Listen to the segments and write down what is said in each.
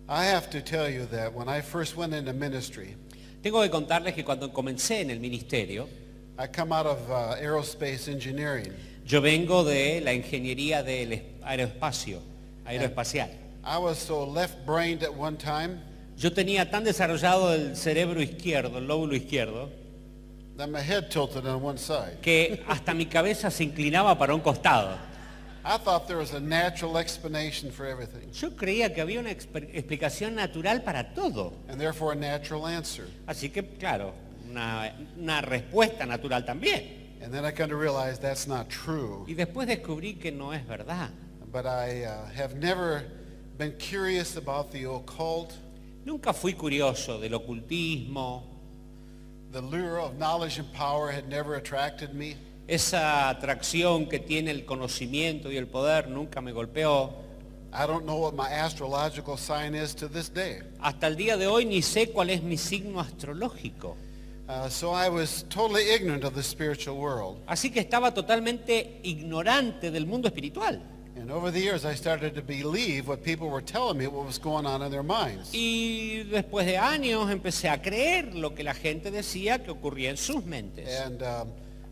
I have to tell you that when I first went into ministry, Tengo que contarles que cuando comencé en el ministerio, I come out of aerospace engineering. yo vengo de la ingeniería del aeroespacial. I was so left-brained at one time Yo tenía tan desarrollado el cerebro izquierdo, el lóbulo izquierdo, that my head tilted on one side. que hasta mi cabeza se inclinaba para un costado. I thought there was a natural explanation for everything, Yo creía que había una explicación natural para todo. and therefore a natural answer. Así que, claro, una respuesta natural también. And then I come to realize that's not true. Y después descubrí que no es verdad. But I have never been curious about the occult, Nunca fui curioso del ocultismo. the lure of knowledge and power had never attracted me. Esa atracción que tiene el conocimiento y el poder nunca me golpeó. I don't know what my astrological sign is to this day. Hasta el día de hoy ni sé cuál es mi signo astrológico. So I was totally ignorant of the spiritual world. Así que estaba totalmente ignorante del mundo espiritual. And over the years I started to believe what people were telling me, what was going on in their minds. Y después de años empecé a creer lo que la gente decía que ocurría en sus mentes. And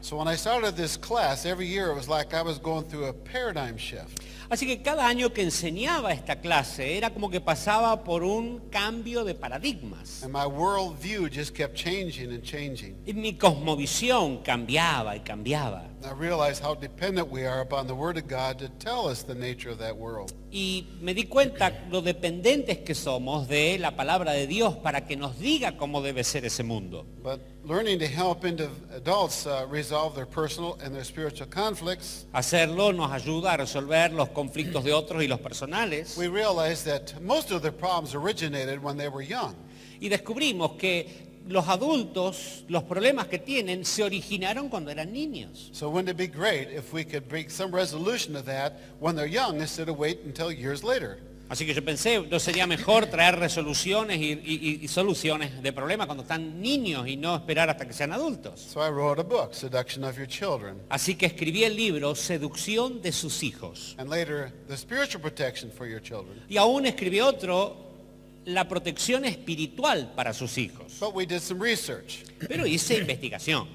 so when I started this class, every year it was like I was going through a paradigm shift. Así que cada año que enseñaba esta clase era como que pasaba por un cambio de paradigmas. And my world view just kept changing and changing. Y mi cosmovisión cambiaba y cambiaba. I realized how dependent we are upon the Word of God to tell us the nature of that world. Y me di cuenta lo dependientes que somos de la palabra de Dios para que nos diga cómo debe ser ese mundo. But learning to help adults resolve their personal and their spiritual conflicts, Hacerlo nos ayuda a resolver los conflictos de otros y los personales. we realized that most of their problems originated when they were young. Y descubrimos que los adultos, los problemas que tienen, se originaron cuando eran niños. So wouldn't it be great if we could bring some resolution to that when they're young instead of wait until years later? Así que yo pensé, ¿no sería mejor traer resoluciones y soluciones de problemas cuando están niños y no esperar hasta que sean adultos? So I wrote a book, Seduction of Your Children, Así que escribí el libro Seducción de sus hijos. and later, The Spiritual Protection for Your Children. Y aún escribí otro, La protección espiritual para sus hijos. But we did some research. Pero hice investigación.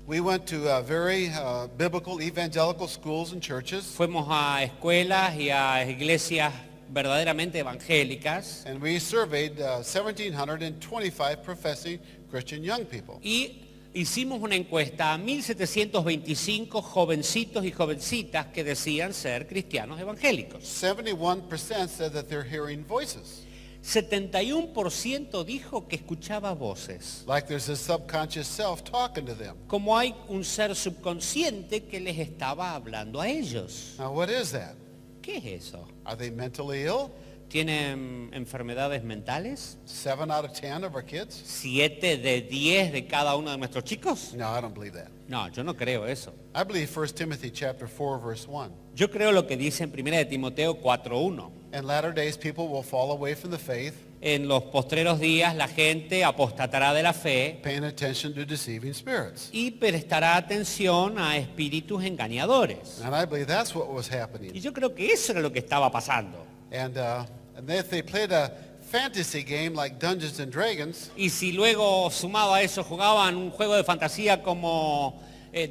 We went to very biblical evangelical schools and churches, Fuimos a escuelas y a iglesias verdaderamente evangélicas and we surveyed 1,725 professing Christian young people. y hicimos una encuesta a 1.725 jovencitos y jovencitas que decían ser cristianos evangélicos. 71% said that they're hearing voices, 71% dijo que escuchaba voces, like there's a subconscious self talking to them. como hay un ser subconsciente que les estaba hablando a ellos. Now, what is that? ¿Qué es eso? Are they mentally ill? ¿Tienen enfermedades mentales? 7 out of 10 of our kids? 7 de 10 de cada uno de nuestros chicos? No, I don't believe that. No, yo no creo eso. I believe 1 Timothy chapter 4, verse 1. Yo creo lo que dice en 1 de Timoteo 4:1. In latter days, people will fall away from the faith, En los postreros días la gente apostatará de la fe paying attention to deceiving spirits. y prestará atención a espíritus engañadores. And I believe that's what was Y happening. yo creo que eso era lo que estaba pasando. And if they played a fantasy game like Dungeons and Dragons, Y si luego, sumado a eso, jugaban un juego de fantasía como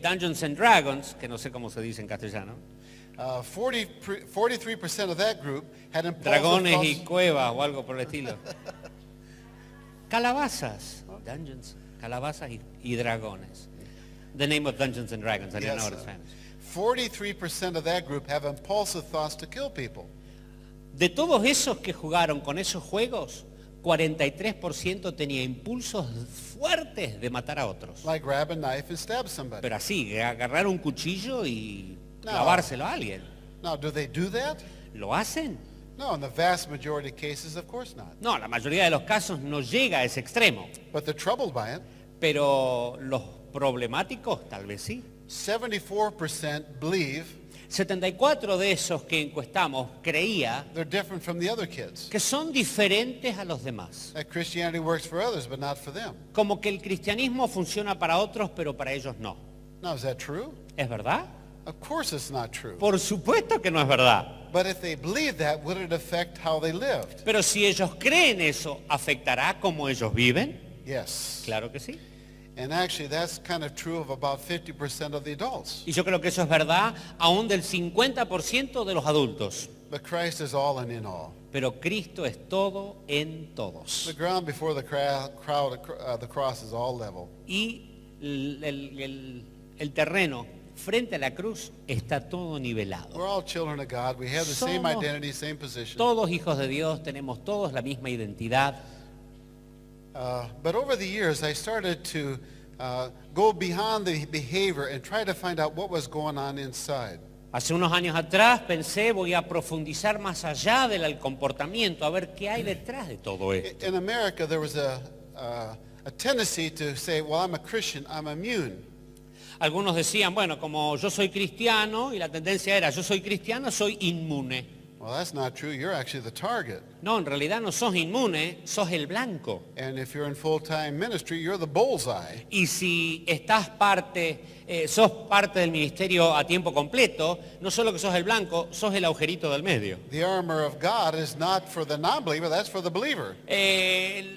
Dungeons and Dragons, que no sé cómo se dice en castellano, 43% of that group had impulsive dragones y thoughts. cuevas o algo por el estilo. Calabazas, Dungeons, calabazas y dragones. The name of Dungeons and Dragons, I didn't know Yes, it in Spanish. 43% of that group have impulsive thoughts to kill people. De todos esos que jugaron con esos juegos, 43% tenía impulsos fuertes de matar a otros. Like grab a knife and stab somebody. Pero así, agarrar un cuchillo y No. clavárselo a alguien. Now, do they do that? ¿Lo hacen? No, in the vast majority of cases, of course not. No, la mayoría de los casos no llega a ese extremo. But they're troubled by it. Pero los problemáticos tal vez sí. 74% believe 74 de esos que encuestamos creía they're different from the other kids. que son diferentes a los demás. That Christianity works for others, but not for them. Como que el cristianismo funciona para otros, pero para ellos no. Now, is that true? ¿Es verdad? Of course it's not true. Por supuesto que no es verdad. But if they believed that, would it affect how they lived? Pero si ellos creen eso, ¿afectará cómo ellos viven? Yes. Claro que sí. And actually, that's kind of true of about 50% of the adults. Y yo creo que eso es verdad aún del 50% de los adultos. But Christ is all and in all. Pero Cristo es todo en todos. The ground before the the cross is all level. Y el terreno frente a la cruz está todo nivelado. We're all children of God. We have the same Somos identity, same position. Todos hijos de Dios, tenemos todos la misma identidad. But over the years, I started to go beyond the behavior and try to find out what was going on inside. Hace unos años atrás pensé, voy a profundizar más allá del comportamiento, a ver qué hay detrás de todo esto. In America, there was a tendency to say, well, I'm a Christian, I'm immune. Algunos decían, bueno, como yo soy cristiano, y la tendencia era, yo soy cristiano, soy inmune. Well, that's not true. You're actually the target. No, en realidad no sos inmune, sos el blanco. And if you're in full-time ministry, you're the bullseye. Y si sos parte del ministerio a tiempo completo, no solo que sos el blanco, sos el agujerito del medio. The armor of God is not for the non-believer, that's for the believer.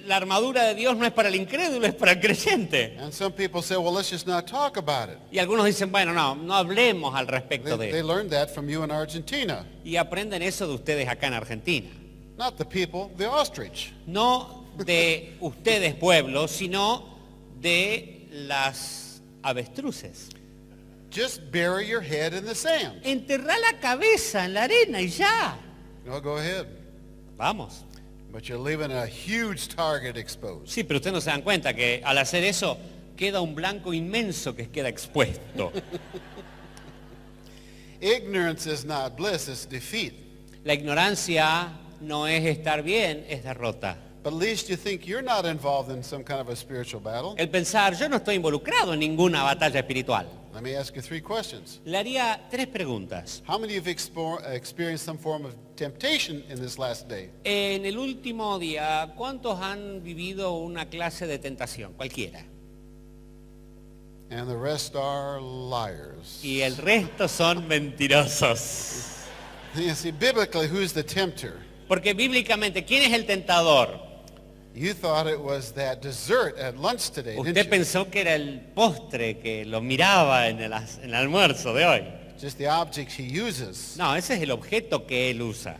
La armadura de Dios no es para el incrédulo, es para el creyente. And some people say, well, let's just not talk about it. Y algunos dicen, bueno, no hablemos al respecto de They eso. learned that from you in Argentina. Y aprenden eso de ustedes acá en Argentina. Not the people, the ostrich. No de ustedes pueblo, sino de las avestruces. Just bury your head in the sand. Enterrá la cabeza en la arena y ya. No, go ahead. Vamos. But you're leaving a huge target exposed. Sí, pero ustedes no se dan cuenta que al hacer eso queda un blanco inmenso que queda expuesto. Ignorance is not bliss, it's defeat. La ignorancia no es estar bien, es derrota. But at least you think you're not involved in some kind of a spiritual battle. El pensar, yo no estoy involucrado en ninguna batalla espiritual. Let me ask you 3 questions. Le haría 3 preguntas. How many of you have experienced some form of temptation in this last day? En el último día, ¿cuántos han vivido una clase de tentación? Cualquiera. And the rest are liars. Y el resto son mentirosos. You see, biblically, who's the tempter? Porque bíblicamente, ¿quién es el tentador? You thought it was that dessert at lunch today, Usted didn't you? pensó que era el postre que lo miraba en el almuerzo de hoy. Just the object he uses. No, ese es el objeto que él usa.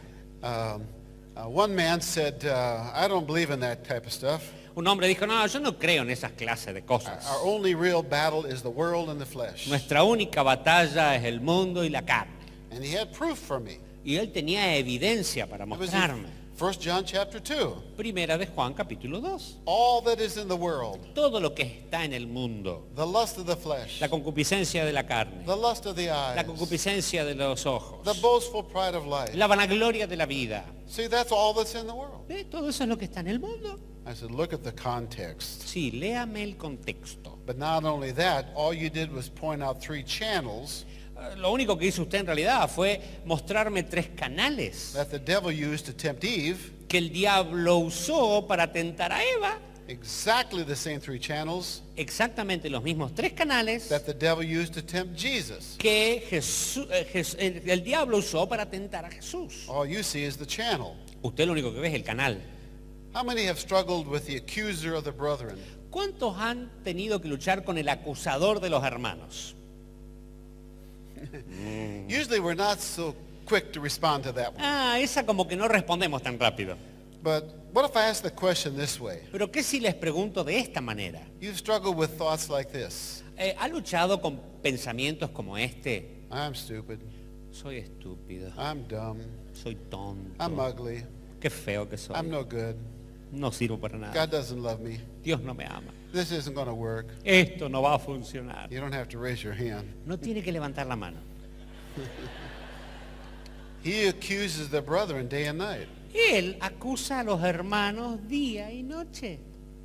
One man said, I don't believe in that type of stuff. Un hombre dijo, no, yo no creo en esas clases de cosas. Our only real battle is the world and the flesh. Nuestra única batalla es el mundo y la carne. And he had proof for me. Y él tenía evidencia para It was mostrarme. in 1 John chapter 2. Primera de Juan, capítulo 2. All that is in the world, Todo lo que está en el mundo, the lust of the flesh, la concupiscencia de la carne, the lust of the la eyes, concupiscencia de los ojos, the boastful pride of life. la vanagloria de la vida. See, that's all that's in the world. Todo eso es lo que está en el mundo. I said, look at the context. Sí, léame el contexto. But not only that, all you did was point out 3 channels Lo único que hizo usted en realidad fue mostrarme 3 canales that the devil used to tempt Eve, que el diablo usó para tentar a Eva. exactly the same 3 channels Exactamente los mismos 3 canales that the devil used to tempt Jesus. que el diablo usó para tentar a Jesús. All you see is the channel. Usted lo único que ve es el canal. How many have struggled with the accuser of the brethren? ¿Cuántos han tenido que luchar con el acusador de los hermanos? Usually we're not so quick to respond to that one. Esa como que no respondemos tan rápido. But what if I ask the question this way? Pero ¿qué si les pregunto de esta manera? You've struggled with thoughts like this. ¿Ha luchado con pensamientos como este? I'm stupid. Soy estúpido, I'm dumb. soy tonto, I'm ugly. qué feo que soy, I'm no good. no sirvo para nada, God doesn't love me. Dios no me ama, This isn't going to work. esto no va a funcionar. You don't have to raise your hand. No tiene que levantar la mano. He accuses the brethren day and night. Él acusa a los hermanos día y noche.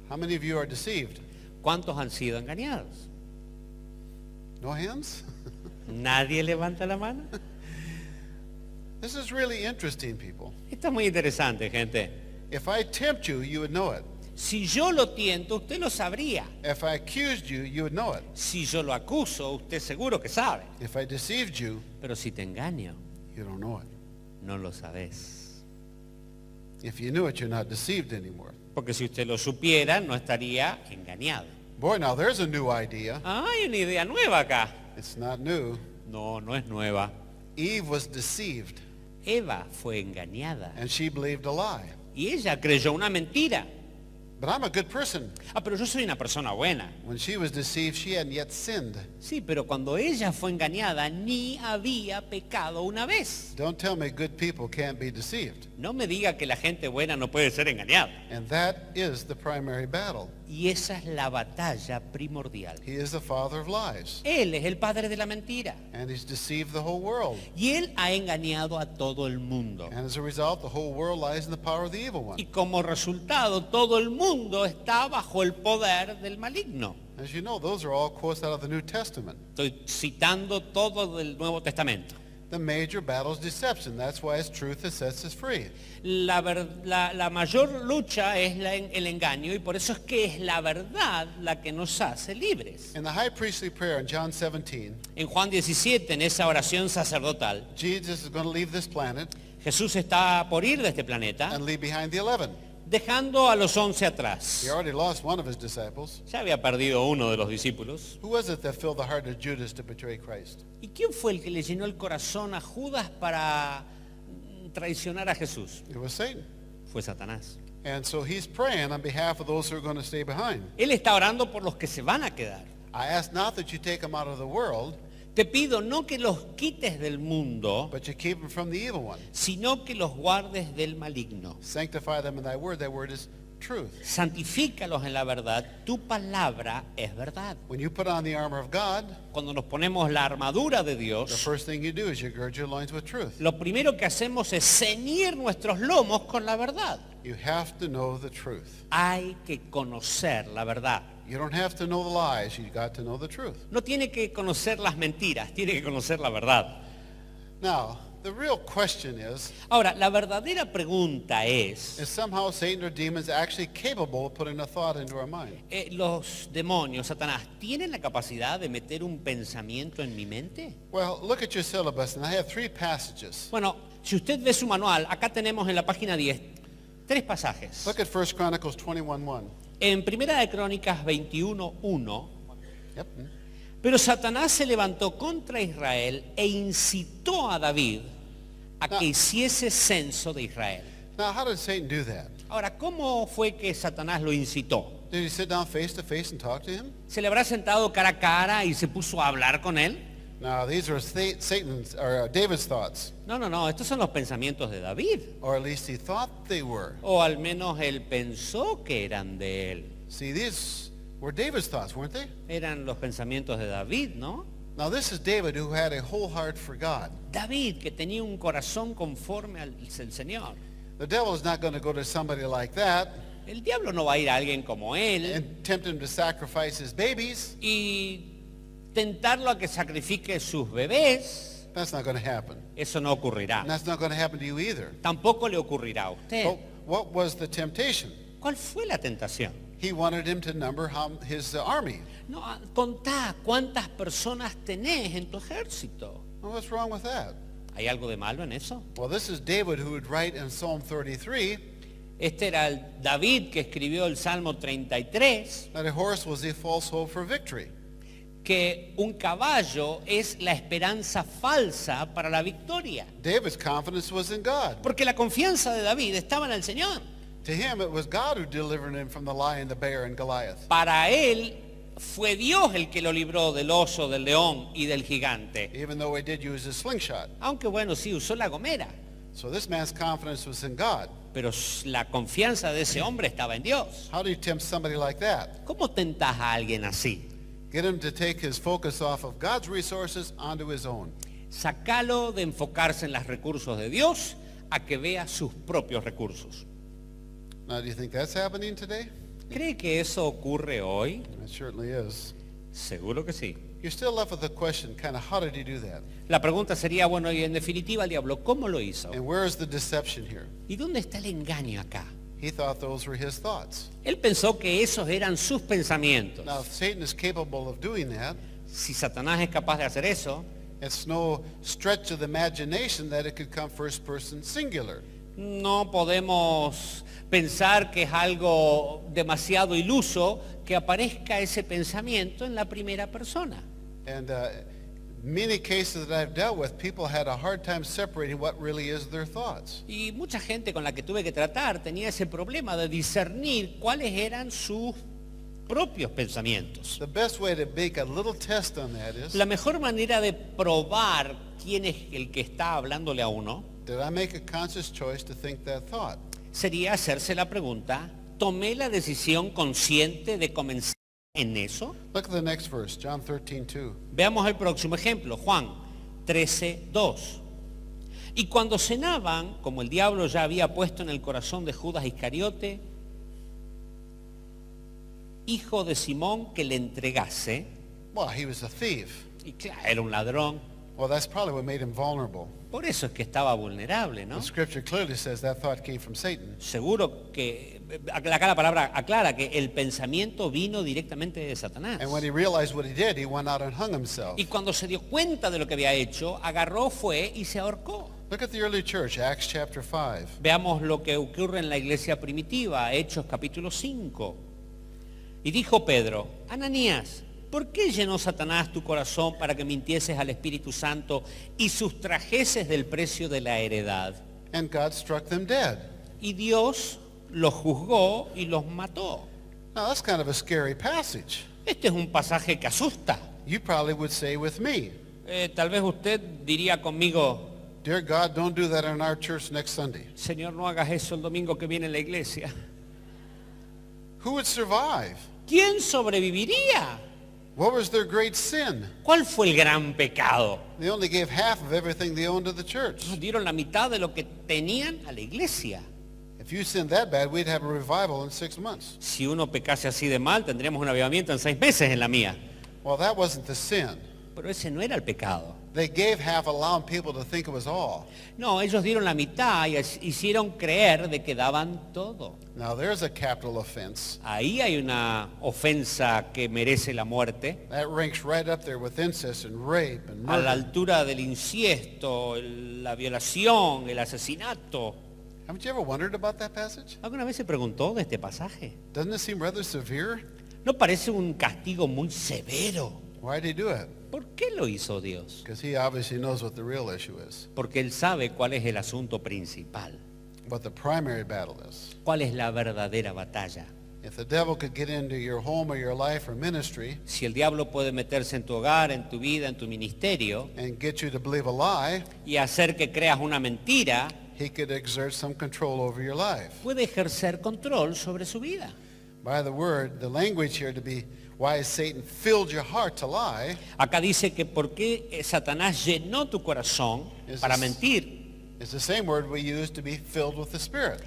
How many of you are deceived? ¿Cuántos han sido engañados? No hands? ¿Nadie levanta la mano? This is really interesting, people. Esto es muy interesante, gente. If I tempt you, you would know it. Si yo lo tiento, usted lo sabría. If I accused you, you would know it. Si yo lo acuso, usted seguro que sabe. If I deceived you, Pero si te engaño, you don't know it. no lo sabes. If you knew it, you're not deceived anymore. Porque si usted lo supiera, no estaría engañado. Boy, now there's a new idea. Hay una idea nueva acá. It's not new. No, no es nueva. Eve was deceived, Eva fue engañada and she believed a lie. y ella creyó una mentira. But I'm a good person. Pero yo soy una persona buena. When she was deceived, she hadn't yet sinned. Sí, pero cuando ella fue engañada, ni había pecado una vez. Don't tell me good people can't be deceived. No me diga que la gente buena no puede ser engañada. And that is the primary battle. Y esa es la batalla primordial. He is the father of lies, Él es el padre de la mentira. and he's deceived the whole world. Y él ha engañado a todo el mundo. And as a result, the whole world lies in the power of the evil one. Y como resultado, todo el mundo está bajo el poder del maligno. As you know, those are all quotes out of the New Testament. Estoy citando todo del Nuevo Testamento. The major battle is deception. That's why it's truth that sets us free. La mayor lucha es el engaño y por eso es que es la verdad la que nos hace libres. In the high priestly prayer in John 17, En Juan 17, en esa oración sacerdotal, Jesus is going to leave this planet Jesús está por ir de este planeta, and leave behind the 11. dejando a los 11 atrás. He already lost one of his disciples. Ya había perdido uno de los discípulos. Who was it that filled the heart of Judas to betray Christ? ¿Y quién fue el que le llenó el corazón a Judas para traicionar a Jesús? It was Satan. Fue Satanás. And so he's praying on behalf of those who are going to stay behind. Él está orando por los que se van a quedar. I ask not that you take them out of the world, Te pido no que los quites del mundo, but you keep them from the evil one. sino que los guardes del maligno. Sanctify them in thy word. Thy word is truth. Santifícalos en la verdad. Tu palabra es verdad. When you put on the armor of God, Cuando nos ponemos la armadura de the Dios, first thing you do is you gird your loins with truth. lo primero que hacemos es ceñir nuestros lomos con la verdad. You have to know the truth. Hay que conocer la verdad. You don't have to know the lies. You got to know the truth. No tiene que conocer las mentiras, tiene que conocer la verdad. Now, the real question is Ahora, la verdadera pregunta es, somehow Satan or demons actually capable of putting a thought into our mind? ¿los demonios, Satanás, tienen la capacidad de meter un pensamiento en mi mente? Well, look at your syllabus, and I have 3 passages. Bueno, si usted ve su manual, acá tenemos en la página 10 3 pasajes. Look at 1 Chronicles 21:1. En Primera de Crónicas 21:1, Yep. pero Satanás se levantó contra Israel e incitó a David a que hiciese censo de Israel. Now, how did Satan do that? Ahora, ¿cómo fue que Satanás lo incitó? Did he sit down face to face and talk to him? ¿Se le habrá sentado cara a cara y se puso a hablar con él? No, these are Satan's or David's thoughts, No, estos son los pensamientos de David. or at least he thought they were. O al menos él pensó que eran de él. See, these were David's thoughts, weren't they? Eran los pensamientos de David, ¿no? Now, this is David who had a whole heart for God. David, que tenía un corazón conforme al Señor. The devil is not going to go to somebody like that El diablo no va a ir a alguien como él and tempt him to sacrifice his babies. y tentarlo a que sacrifique sus bebés. That's not going to happen. Eso no ocurrirá. And that's not going to happen to you either. Tampoco le ocurrirá a usted. But what was the temptation? ¿Cuál fue la tentación? He wanted him to number his army. No, contá cuántas personas tenés en tu ejército. Well, what's wrong with that? ¿Hay algo de malo en eso? Well, this is David who would write in Psalm 33 Este era el David que escribió el Salmo 33, that a horse was a false hope for victory. que un caballo es la esperanza falsa para la victoria. David's confidence was in God. Porque la confianza de David estaba en el Señor. To him, it was God who delivered him from the lion, the bear, and Goliath. Para él fue Dios el que lo libró del oso, del león y del gigante. Even though he did use a slingshot. Aunque bueno, sí, usó la gomera. So this man's confidence was in God. Pero la confianza de ese hombre estaba en Dios. How do you tempt somebody like that? ¿Cómo tentás a alguien así? Get him to take his focus off of God's resources onto his own. Sacalo de enfocarse en los recursos de Dios a que vea sus propios recursos. Now, do you think that's happening today? ¿Cree que eso ocurre hoy? It certainly is. Seguro que sí. You're still left with the question, kind of, how did he do that? La pregunta sería, bueno, y en definitiva el diablo, ¿cómo lo hizo? And where is the deception here? ¿Y dónde está el engaño acá? He thought those were his thoughts. Él pensó que esos eran sus pensamientos. Now, if Satan is capable of doing that, Si Satanás es capaz de hacer eso, it's no stretch of the imagination that it could come first person singular. no podemos pensar que es algo demasiado iluso que aparezca ese pensamiento en la primera persona. And many cases that I've dealt with, people had a hard time separating what really is their thoughts. Y mucha gente con la que tuve que tratar tenía ese problema de discernir cuáles eran sus propios pensamientos. The best way to make a little test on that is, La mejor manera de probar quién es el que está hablándole a uno did I make a conscious choice to think that thought? sería hacerse la pregunta, ¿tomé la decisión consciente de comenzar en eso? Look at the next verse, John 13:2. Veamos el próximo ejemplo, Juan 13:2. Y cuando cenaban, como el diablo ya había puesto en el corazón de Judas Iscariote, hijo de Simón, que le entregase, Well, he was a thief. y claro, era un ladrón, Well, that's probably what made him vulnerable. por eso es que estaba vulnerable, ¿no? The scripture clearly says that thought came from Satan. Seguro que, acá la palabra aclara que el pensamiento vino directamente de Satanás. And when he realized what he did, he went out and hung himself. Y cuando se dio cuenta de lo que había hecho, agarró, fue y se ahorcó. Look at the early church, Acts chapter 5. Veamos lo que ocurre en la iglesia primitiva, Hechos capítulo 5. Y dijo Pedro, Ananías, ¿por qué llenó Satanás tu corazón para que mintieses al Espíritu Santo y sustrajeses del precio de la heredad? And God struck them dead. Y Dios los juzgó y los mató. Now, that's kind of a scary passage. Este es un pasaje que asusta. You probably would say with me, Tal vez usted diría conmigo, Dear God, don't do that in our church next Sunday. Señor, no hagas eso el domingo que viene en la iglesia. Who would survive? ¿Quién sobreviviría? What was their great sin? ¿Cuál fue el gran pecado? They only gave half of everything they owned to the church. Dieron la mitad de lo que tenían a la iglesia. If you sinned that bad, we'd have a revival in 6 months. Si uno pecase así de mal, tendríamos un avivamiento en 6 meses en la mía. Well, that wasn't the sin. Pero ese no era el pecado. They gave half, allowing people to think it was all. No, ellos dieron la mitad y hicieron creer de que daban todo. Now, there's a capital offense. Ahí hay una ofensa que merece la muerte. That ranks right up there with incest and rape and A la murder. altura del inciesto, la violación, el asesinato. Haven't you ever wondered about that passage? ¿Alguna vez se preguntó de este pasaje? Doesn't it seem rather severe? ¿No parece un castigo muy severo? Why did he do it? ¿Por qué lo hizo Dios? Because he obviously knows what the real issue is, Porque Él sabe cuál es el asunto principal, what the primary battle is. cuál es la verdadera batalla. If the devil could get into your home or your life or ministry Si el diablo puede meterse en tu hogar, en tu vida, en tu ministerio and get you to believe a lie, y hacer que creas una mentira, he could exert some control over your life. puede ejercer control sobre su vida. By the word, the language here to be why Satan filled your heart to lie Acá dice que por qué Satanás llenó tu corazón para mentir. is the same word we use to be filled with the Spirit.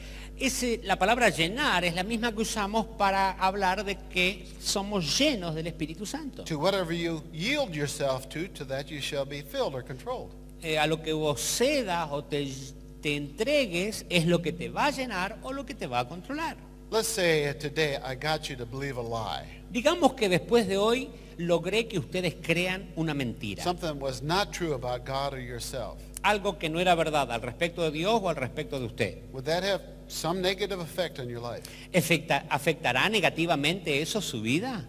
La palabra llenar es la misma que usamos para hablar de que somos llenos del Espíritu Santo. To whatever you yield yourself to that you shall be filled or controlled. A lo que vos cedas o te entregues es lo que te va a llenar o lo que te va a controlar. Let's say today I got you to believe a lie. Digamos que después de hoy logré que ustedes crean una mentira. Something was not true about God or yourself. Algo que no era verdad al respecto de Dios o al respecto de usted. Would that have some negative effect on your life? ¿Afectará negativamente eso su vida?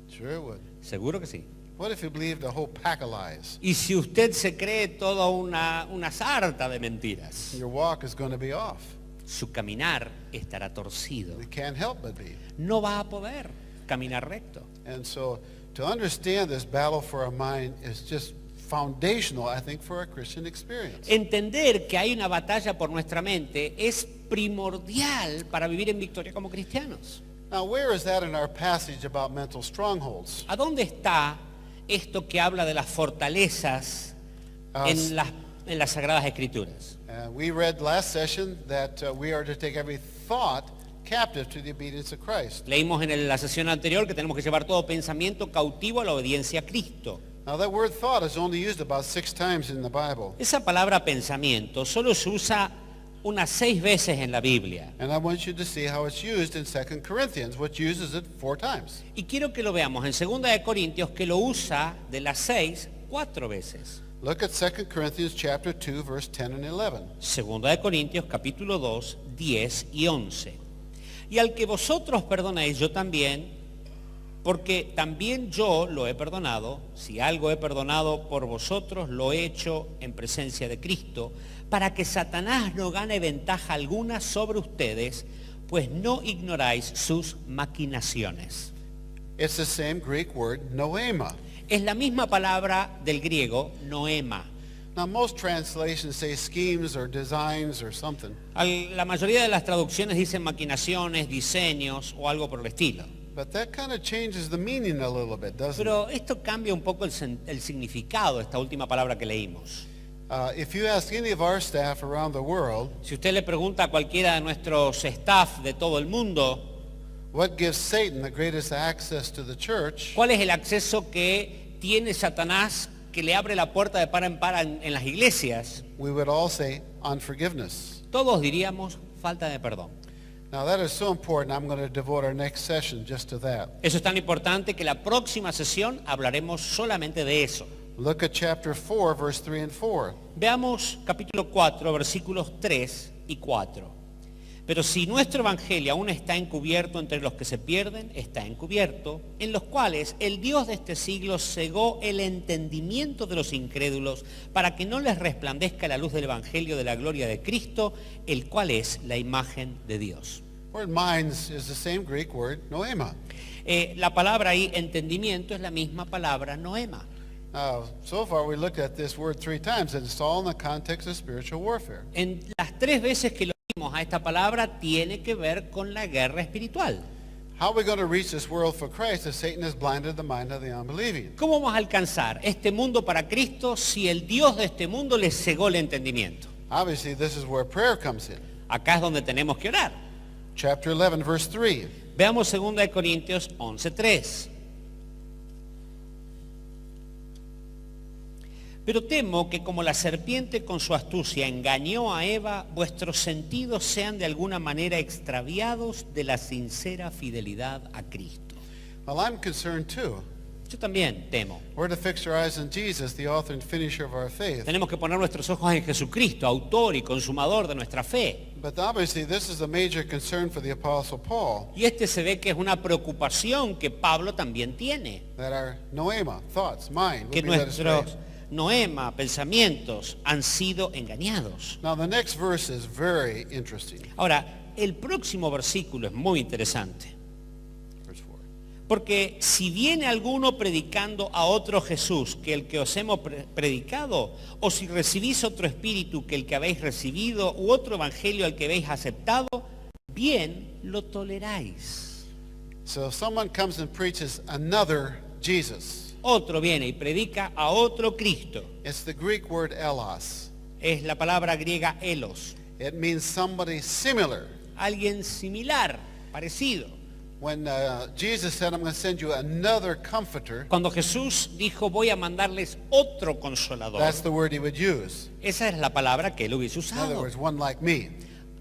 Sure it would. Seguro que sí. What if you believed a whole pack of lies? Y si usted se cree toda una sarta de mentiras, Your walk is going to be off. su caminar estará torcido. It can't help but be. No va a poder caminar recto. And so to understand this battle for our mind is just foundational, I think, for a Christian experience. Entender que hay una batalla por nuestra mente es primordial para vivir en victoria como cristianos. Now, where is that in our passage about mental strongholds? ¿A dónde está esto que habla de las fortalezas en las Sagradas Escrituras? We read last session that we are to take every thought captive to the obedience of Christ. Leímos en la sesión anterior que tenemos que llevar todo pensamiento cautivo a la obediencia a Cristo. Now, that word thought is only used about 6 times in the Bible. Esa palabra pensamiento solo se usa unas 6 veces en la Biblia. And I want you to see how it's used in 2 Corinthians, which uses it 4 times. Y quiero que lo veamos en 2 de Corintios, que lo usa de las 6, 4 veces. Look at 2 Corinthians chapter 2, verse 10 and 11. 2 de Corintios capítulo 2, 10 y 11. Y al que vosotros perdonéis, yo también, porque también yo lo he perdonado, si algo he perdonado por vosotros, lo he hecho en presencia de Cristo, para que Satanás no gane ventaja alguna sobre ustedes, pues no ignoráis sus maquinaciones. It's the same Greek word, noema. Es la misma palabra del griego, noema. Now, most translations say schemes or designs or something, La mayoría de las traducciones dicen maquinaciones, diseños o algo por el estilo. but that kind of changes the meaning a little bit, doesn't it? Pero esto cambia un poco el significado de esta última palabra que leímos. If you ask any of our staff around the world, Si usted le pregunta a cualquiera de nuestros staff de todo el mundo, what gives Satan the greatest access to the church, ¿cuál es el acceso que tiene Satanás que le abre la puerta de par en par en las iglesias? we would all say unforgiveness. Todos diríamos falta de perdón. Now, that is so important, I'm going to devote our next session just to that. Eso es tan importante que la próxima sesión hablaremos solamente de eso. Look at chapter 4, verse 3 and 4. Veamos capítulo 4, versículos 3 y 4. Pero si nuestro evangelio aún está encubierto entre los que se pierden, está encubierto, en los cuales el Dios de este siglo cegó el entendimiento de los incrédulos para que no les resplandezca la luz del evangelio de la gloria de Cristo, el cual es la imagen de Dios. Word minds is the same Greek word, noema. La palabra ahí, entendimiento, es la misma palabra noema. Now, so far we looked at this word 3 times, and it's all in the context of spiritual warfare. En las 3 veces que lo vimos a esta palabra tiene que ver con la guerra espiritual. How are we going to reach this world for Christ if Satan has blinded the mind of the unbelieving? ¿Cómo vamos a alcanzar este mundo para Cristo si el Dios de este mundo les cegó el entendimiento? Obviously, this is where prayer comes in. Acá es donde tenemos que orar. Chapter 11, verse 3. Veamos 2 Corintios 11:3. Pero temo que como la serpiente con su astucia engañó a Eva, vuestros sentidos sean de alguna manera extraviados de la sincera fidelidad a Cristo. Well, I'm concerned too. Yo también temo. We're to fix our eyes on Jesus, the author and finisher of our faith. Tenemos que poner nuestros ojos en Jesucristo, autor y consumador de nuestra fe. But obviously, this is a major concern for the Apostle Paul, Y este se ve que es una preocupación que Pablo también tiene. that our noema, thoughts, mind, Que will be led astray. nuestros noema, pensamientos, han sido engañados. Now, the next verse is very interesting. Ahora, el próximo versículo es muy interesante. Verse 4. Porque si viene alguno predicando a otro Jesús que el que os hemos predicado, o si recibís otro espíritu que el que habéis recibido, u otro evangelio al que habéis aceptado, bien lo toleráis. So if someone comes and preaches another Jesus, Otro viene y predica a otro Cristo. it's the Greek word elos. Es la palabra griega elos. It means somebody similar. Alguien similar, parecido. When Jesus said, I'm going to send you another comforter, Cuando Jesús dijo, voy a mandarles otro consolador, that's the word he would use. esa es la palabra que él hubiese In other usado. words, one like me.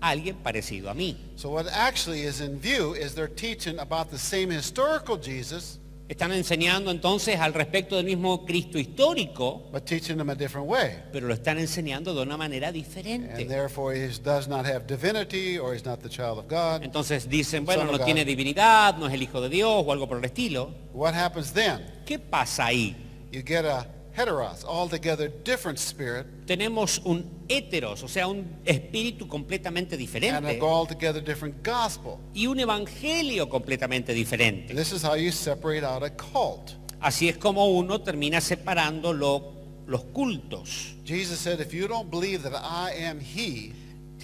Alguien parecido a mí. So what actually is in view is they're teaching about the same historical Jesus, Están enseñando entonces al respecto del mismo Cristo histórico, but teaching them a different way. pero lo están enseñando de una manera And diferente. therefore he does not have divinity, or he's not the child of God. Entonces dicen, bueno, Son of no God. tiene divinidad, no es el Hijo de Dios o algo por el estilo. What happens then? ¿Qué pasa ahí? You get a heteros, altogether different spirit, Tenemos un héteros, o sea, un espíritu completamente and diferente, an altogether different gospel. y un evangelio completamente diferente. This is how you separate out a cult. Así es como uno termina separando los cultos. Jesus said, if you don't believe that I am he,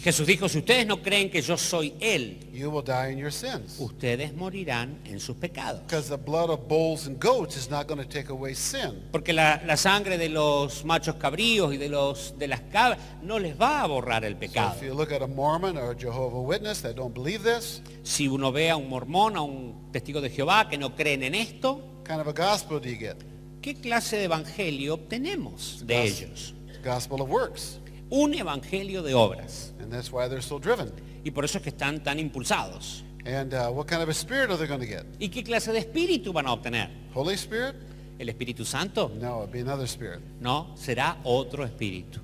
Jesús dijo, si ustedes no creen que yo soy Él, you will die in your sins. ustedes morirán en sus pecados. Because the blood of bulls and goats is not going to take away sin. Porque la sangre de los machos cabríos y de las cabras no les va a borrar el So pecado. if you look at a Mormon or a Jehovah Witness that don't believe this, Si uno ve a un mormón, a un testigo de Jehová que no creen en esto, kind of a gospel do you get? ¿qué clase de evangelio obtenemos de ellos? It's gospel of works. un evangelio de obras. And that's why they're so driven. Y por eso es que están tan impulsados. And what kind of a spirit are they going to get? ¿Y qué clase de espíritu van a obtener? Holy Spirit? ¿El Espíritu Santo? No, it'd be another spirit. No, será otro espíritu.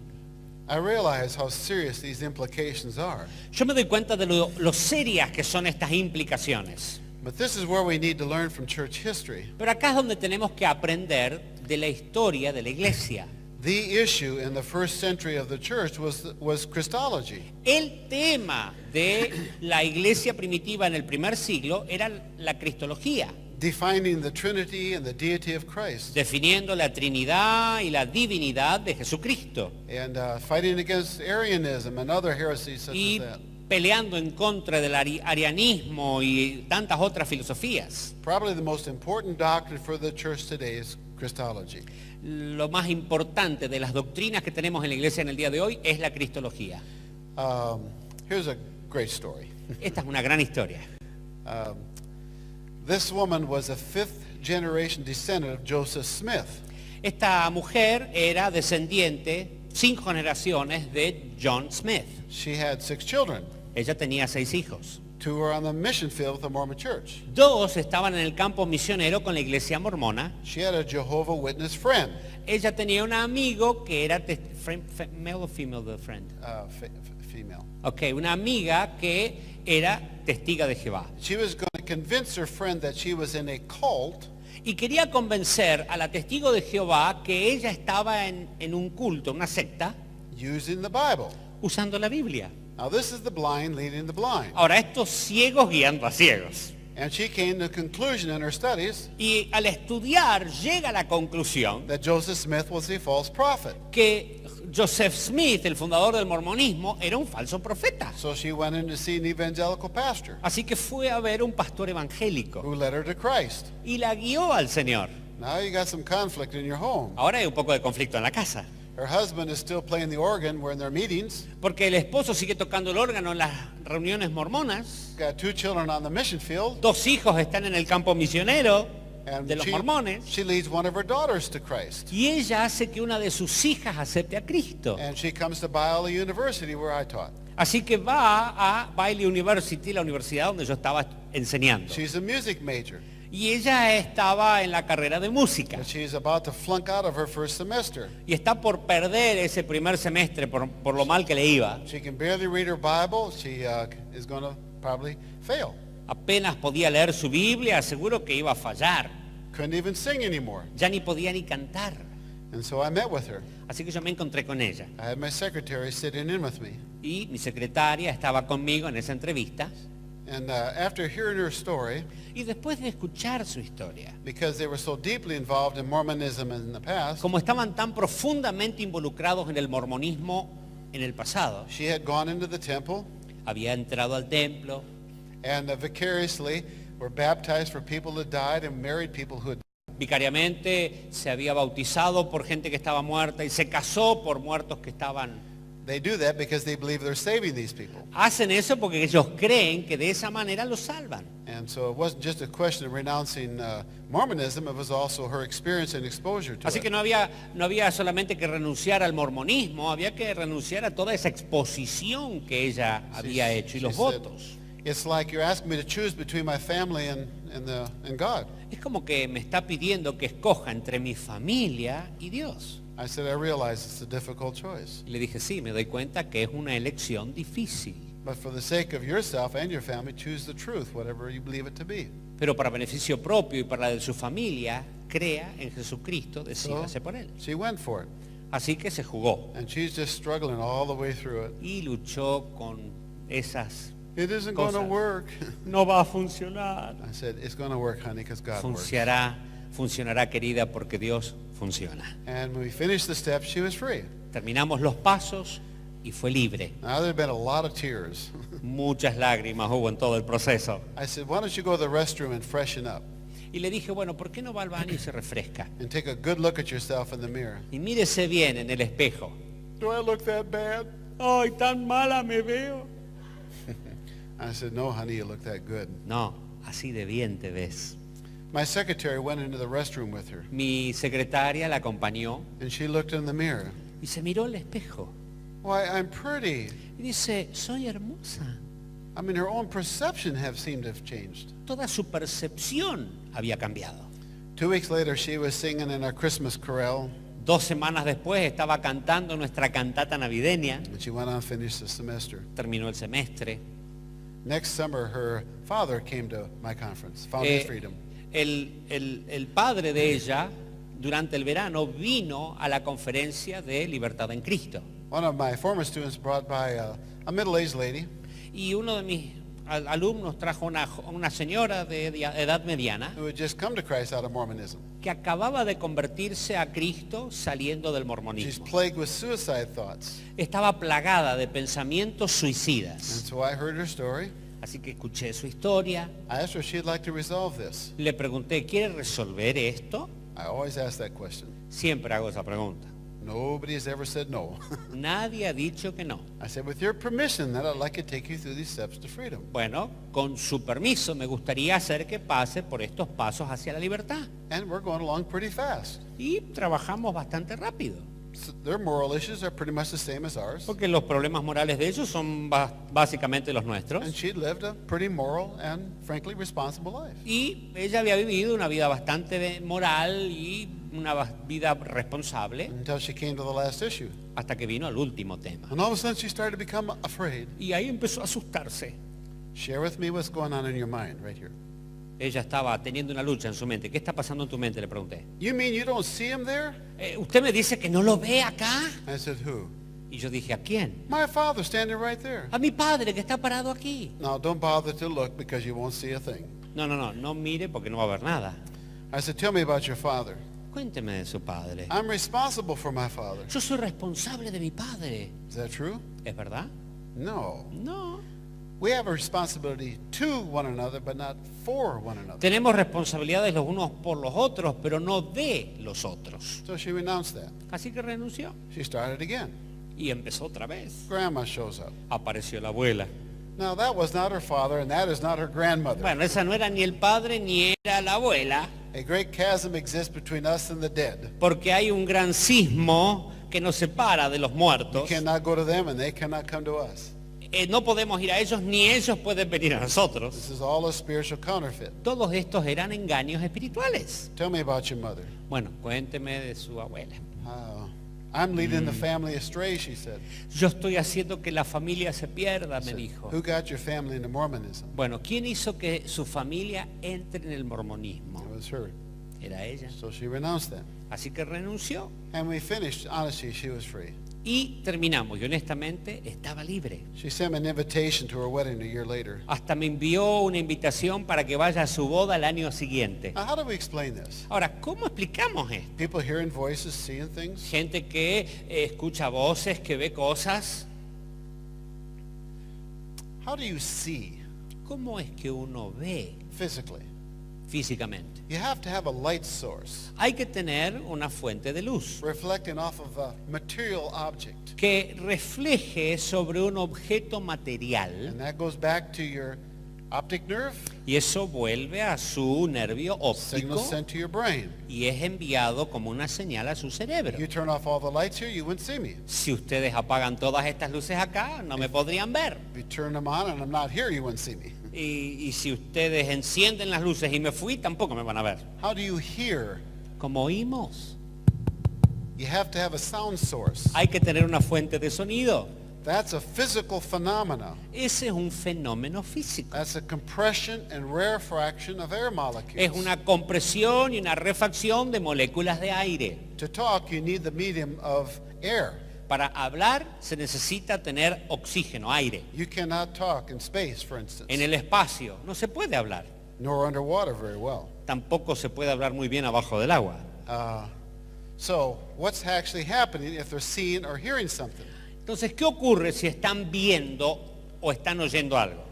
I realize how serious these implications are. Yo me doy cuenta de lo serias que son estas implicaciones. But this is where we need to learn from church history. Pero acá es donde tenemos que aprender de la historia de la iglesia. The issue in the first century of the church was Christology. El tema de la iglesia primitiva en el primer siglo era la cristología, Defining the Trinity and the deity of Christ. definiendo la Trinidad y la divinidad de Jesucristo And fighting against Arianism and other heresies such y as that. peleando en contra del arianismo y tantas otras filosofías. Probably the most important doctrine for the church today is Christology. Lo más importante de las doctrinas que tenemos en la iglesia en el día de hoy es la cristología. Here's a great story. Esta es una gran historia. This woman was a fifth generation descendant of Joseph Smith. Esta mujer era descendiente 5 generaciones de John Smith. She had 6 children. Ella tenía 6 hijos. 2 were on the mission field with the Mormon church. 2 estaban en el campo misionero con la iglesia mormona. She had a Jehovah Witness friend. Ella tenía un amigo que era male o female the friend. Female. Okay, una amiga que era testiga de Jehová. She was going to convince her friend that she was in a cult Y quería convencer a la testigo de Jehová que ella estaba en un culto, una secta, using the Bible. usando la Biblia. Now this is the blind leading the blind. Ahora, estos ciegos guiando a ciegos. And she came to a conclusion in her studies Y al estudiar llega a la conclusión that Joseph Smith was a false prophet. que Joseph Smith, el fundador del mormonismo, era un falso profeta. So she went in to see an evangelical pastor Así que fue a ver un pastor evangélico who led her to Christ. y la guió al Señor. Now you got some conflict in your home. Ahora hay un poco de conflicto en la casa, Her husband is still playing the organ. We're in their meetings. porque el esposo sigue tocando el órgano en las reuniones mormonas. Got 2 children on the mission field. 2 hijos están en el campo misionero And de los mormones. she leads one of her daughters to Christ. Y ella hace que una de sus hijas acepte a Cristo. And she comes to Biola University where I taught. Así que va a Bailey University, la universidad donde yo estaba enseñando. She's a music major. Y ella estaba en la carrera de música. But she's about to flunk out of her first semester. Y está por perder ese primer semestre por lo mal que le iba. She can barely read her Bible. She is going to probably fail. Apenas podía leer su Biblia, seguro que iba a fallar. Couldn't even sing anymore. Ya ni podía ni cantar. And so I met with her. Así que yo me encontré con ella. I had my secretary sitting in with me. Y mi secretaria estaba conmigo en esa entrevista. And after hearing her story, Y después de escuchar su historia, because they were so deeply involved in Mormonism in the past, como estaban tan profundamente involucrados en el mormonismo en el pasado, she had gone into the temple había entrado al templo and vicariously were baptized for people who died and married people who had. vicariamente, se había bautizado por gente que estaba muerta y se casó por muertos que estaban. They do that because they believe they're saving these people. Hacen eso porque ellos creen que de esa manera los salvan. And so it wasn't just a question of renouncing Mormonism, it was also her experience and exposure to Así it. que no había solamente que renunciar al mormonismo, había que renunciar a toda esa exposición que ella había hecho y los She said, votos. it's like you're asking me to choose between my family and God. Es como que me está pidiendo que escoja entre mi familia y Dios. I said, I realize it's a difficult choice. Y le dije, sí, me doy cuenta que es una elección difícil. But for the sake of yourself and your family, choose the truth, whatever you believe it to be. Pero para beneficio propio y para la de su familia, crea en Jesucristo, decídase por él. She went for it. Así que se jugó And she's just struggling all the way through it. y luchó con esas. It isn't going to Cosas. work. No va a funcionar. I said, it's going to work, honey, because God works. Funcionará, querida, porque Dios funciona. And when we finished the steps, she was free. Terminamos los pasos y fue libre. Now, there have been a lot of tears. Muchas lágrimas hubo en todo el proceso. I said, why don't you go to the restroom and freshen up Y le dije, bueno, ¿por qué no va al baño y se refresca? and take a good look at yourself in the mirror? Y mírese bien en el espejo. Do I look that bad? Ay, tan mala me veo. I said, no, honey, you look that good. No, así de bien te ves. My secretary went into the restroom with her, Mi secretaria la acompañó and she looked in the mirror. y se miró al espejo. Why, I'm pretty. Y dice, soy hermosa. I mean, her own perception seemed to have changed. Toda su percepción había cambiado. 2 weeks later, she was singing in our Christmas chorale, 2 semanas después estaba cantando nuestra cantata navideña. and she went on to finish the semester. Terminó el semestre. Next summer, her father came to my conference, Found His Freedom. El padre de ella, durante el verano, vino a la conferencia de Libertad en Cristo. One of my former students brought by a middle-aged lady Y uno de mis alumnos trajo una señora de edad mediana who had just come to Christ out of Mormonism. que acababa de convertirse a Cristo saliendo del She's mormonismo. plagued with suicide thoughts. Estaba plagada de pensamientos And suicidas. so I heard her story. Así que escuché su historia. I asked her if she'd like to resolve this. Le pregunté, ¿quiere resolver esto? I always ask that question. Siempre hago esa pregunta. Nobody has ever said no. Nadie ha dicho que no. I said, with your permission, then I'd like to take you through these steps to freedom. Bueno, con su permiso, me gustaría hacer que pase por estos pasos hacia la libertad. And we're going along pretty fast. Y trabajamos bastante rápido. So their moral issues are pretty much the same as ours. Porque los problemas morales de ellos son básicamente los nuestros. And she'd lived a pretty moral and frankly responsible life. Y ella había vivido una vida bastante moral y una vida responsable Until she came to the last issue. hasta que vino al último tema. And all of a sudden she started to become afraid. Y ahí empezó a asustarse. Share with me what's going on in your mind right here. Ella estaba teniendo una lucha en su mente. ¿Qué está pasando en tu mente? Le pregunté. You mean you don't see him there? ¿Usted me dice que no lo ve acá? I said, who? Y yo dije, ¿a quién? My father standing right there. A mi padre que está parado aquí. Now don't bother to look because you won't see a thing. No mire porque no va a ver nada. I said, tell me about your father. Cuénteme de su padre. I'm responsible for my father. Yo soy responsable de mi padre. Is that true? ¿Es verdad? No. No. We have a responsibility to one another, but not for one another. Tenemos responsabilidades los unos por los otros, pero no de los otros. So she renounced that. Así que renunció. She started again. Y empezó otra vez. Grandma shows up. Apareció la abuela. Now that was not her father, and that is not her grandmother. Bueno, esa no era ni el padre ni era la abuela, A great chasm exists between us and the dead. porque hay un gran sismo que nos separa de los We muertos. cannot go to them, and they cannot come to us. No podemos ir a ellos, ni ellos pueden venir a nosotros. This is all a spiritual counterfeit. Todos estos eran engaños espirituales. Tell me about your mother. Bueno, cuénteme de su abuela. I'm leading the family astray, she said. Yo estoy haciendo que la familia se pierda, me dijo. Who got your family into Mormonism? Bueno, ¿quién hizo que su familia entre en el mormonismo? It was her. Era ella. So she renounced that. Así que renunció. And we finished, honestly, she was free. Y terminamos. Y honestamente estaba libre. She sent me an invitation to her wedding a year later. Hasta me envió una invitación para que vaya a su boda el año siguiente. Now, how do we explain this? Ahora, ¿cómo explicamos esto? People hearing voices, seeing things. Gente que escucha voces, que ve cosas. How do you see ¿Cómo es que uno ve physically? físicamente? You have to have a light source Hay que tener una fuente de luz reflecting off of a material object. que refleje sobre un objeto material, And that goes back to your optic nerve, y eso vuelve a su nervio signal óptico sent to your brain. y es enviado como una señal a su cerebro. You turn off all the lights here, you wouldn't see me. Si ustedes apagan todas estas luces acá, no me podrían ver. If you turn them on and I'm not here, you wouldn't see me. Y si ustedes encienden las luces y me fui, tampoco me van a ver. How do you hear? Como oímos, You have to have a sound source. hay que tener una fuente de sonido. That's a physical phenomena. Ese es un fenómeno físico. That's a compression and rarefaction of air Es molecules. una compresión y una refacción de moléculas de aire. To talk, you need the medium of air. Para hablar se necesita tener oxígeno, aire. You cannot talk in space, for instance, En el espacio no se puede hablar. nor underwater very well. Tampoco se puede hablar muy bien abajo del agua. So what's actually happening if they're seeing or hearing something? Entonces, ¿qué ocurre si están viendo o están oyendo algo?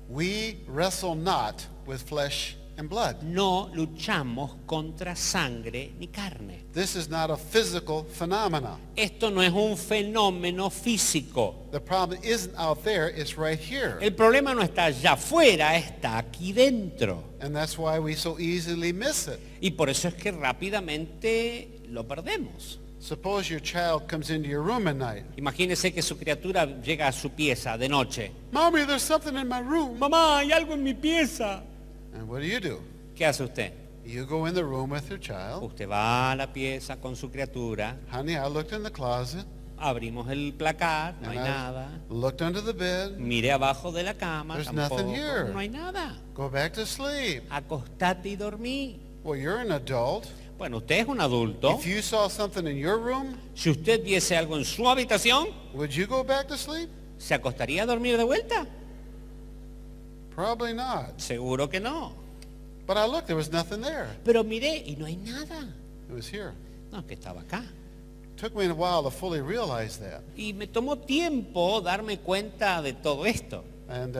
We wrestle not with flesh and blood. No luchamos contra sangre ni carne. This is not a physical phenomena. Esto no es un fenómeno físico. The problem isn't out there, it's right here. El problema no está allá afuera, está aquí dentro. And that's why we so easily miss it. Y por eso es que rápidamente lo perdemos. Suppose your child comes into your room at night. Imagínese que su criatura llega a su pieza de noche. Mommy, there's something in my room. Mamá, hay algo en mi pieza. And what do? ¿Qué hace usted? You go in the room with your child. Usted va a la pieza con su criatura, Honey, I looked in the closet. abrimos el placar, no hay And I nada. looked under the bed. Mire abajo de la cama, There's tampoco, nothing here. no hay nada. Go back to sleep. Acostate y dormí. Well, you're an adult. Bueno, usted es un adulto. If you saw something in your room, Si usted viese algo en su habitación, would you go back to sleep? ¿se acostaría a dormir de vuelta? Probably not. Seguro que no. But I looked, there was nothing there. Pero miré y no hay nada. It was here. No, que estaba acá. Took me a while to fully realize that. Y me tomó tiempo darme cuenta de todo esto. And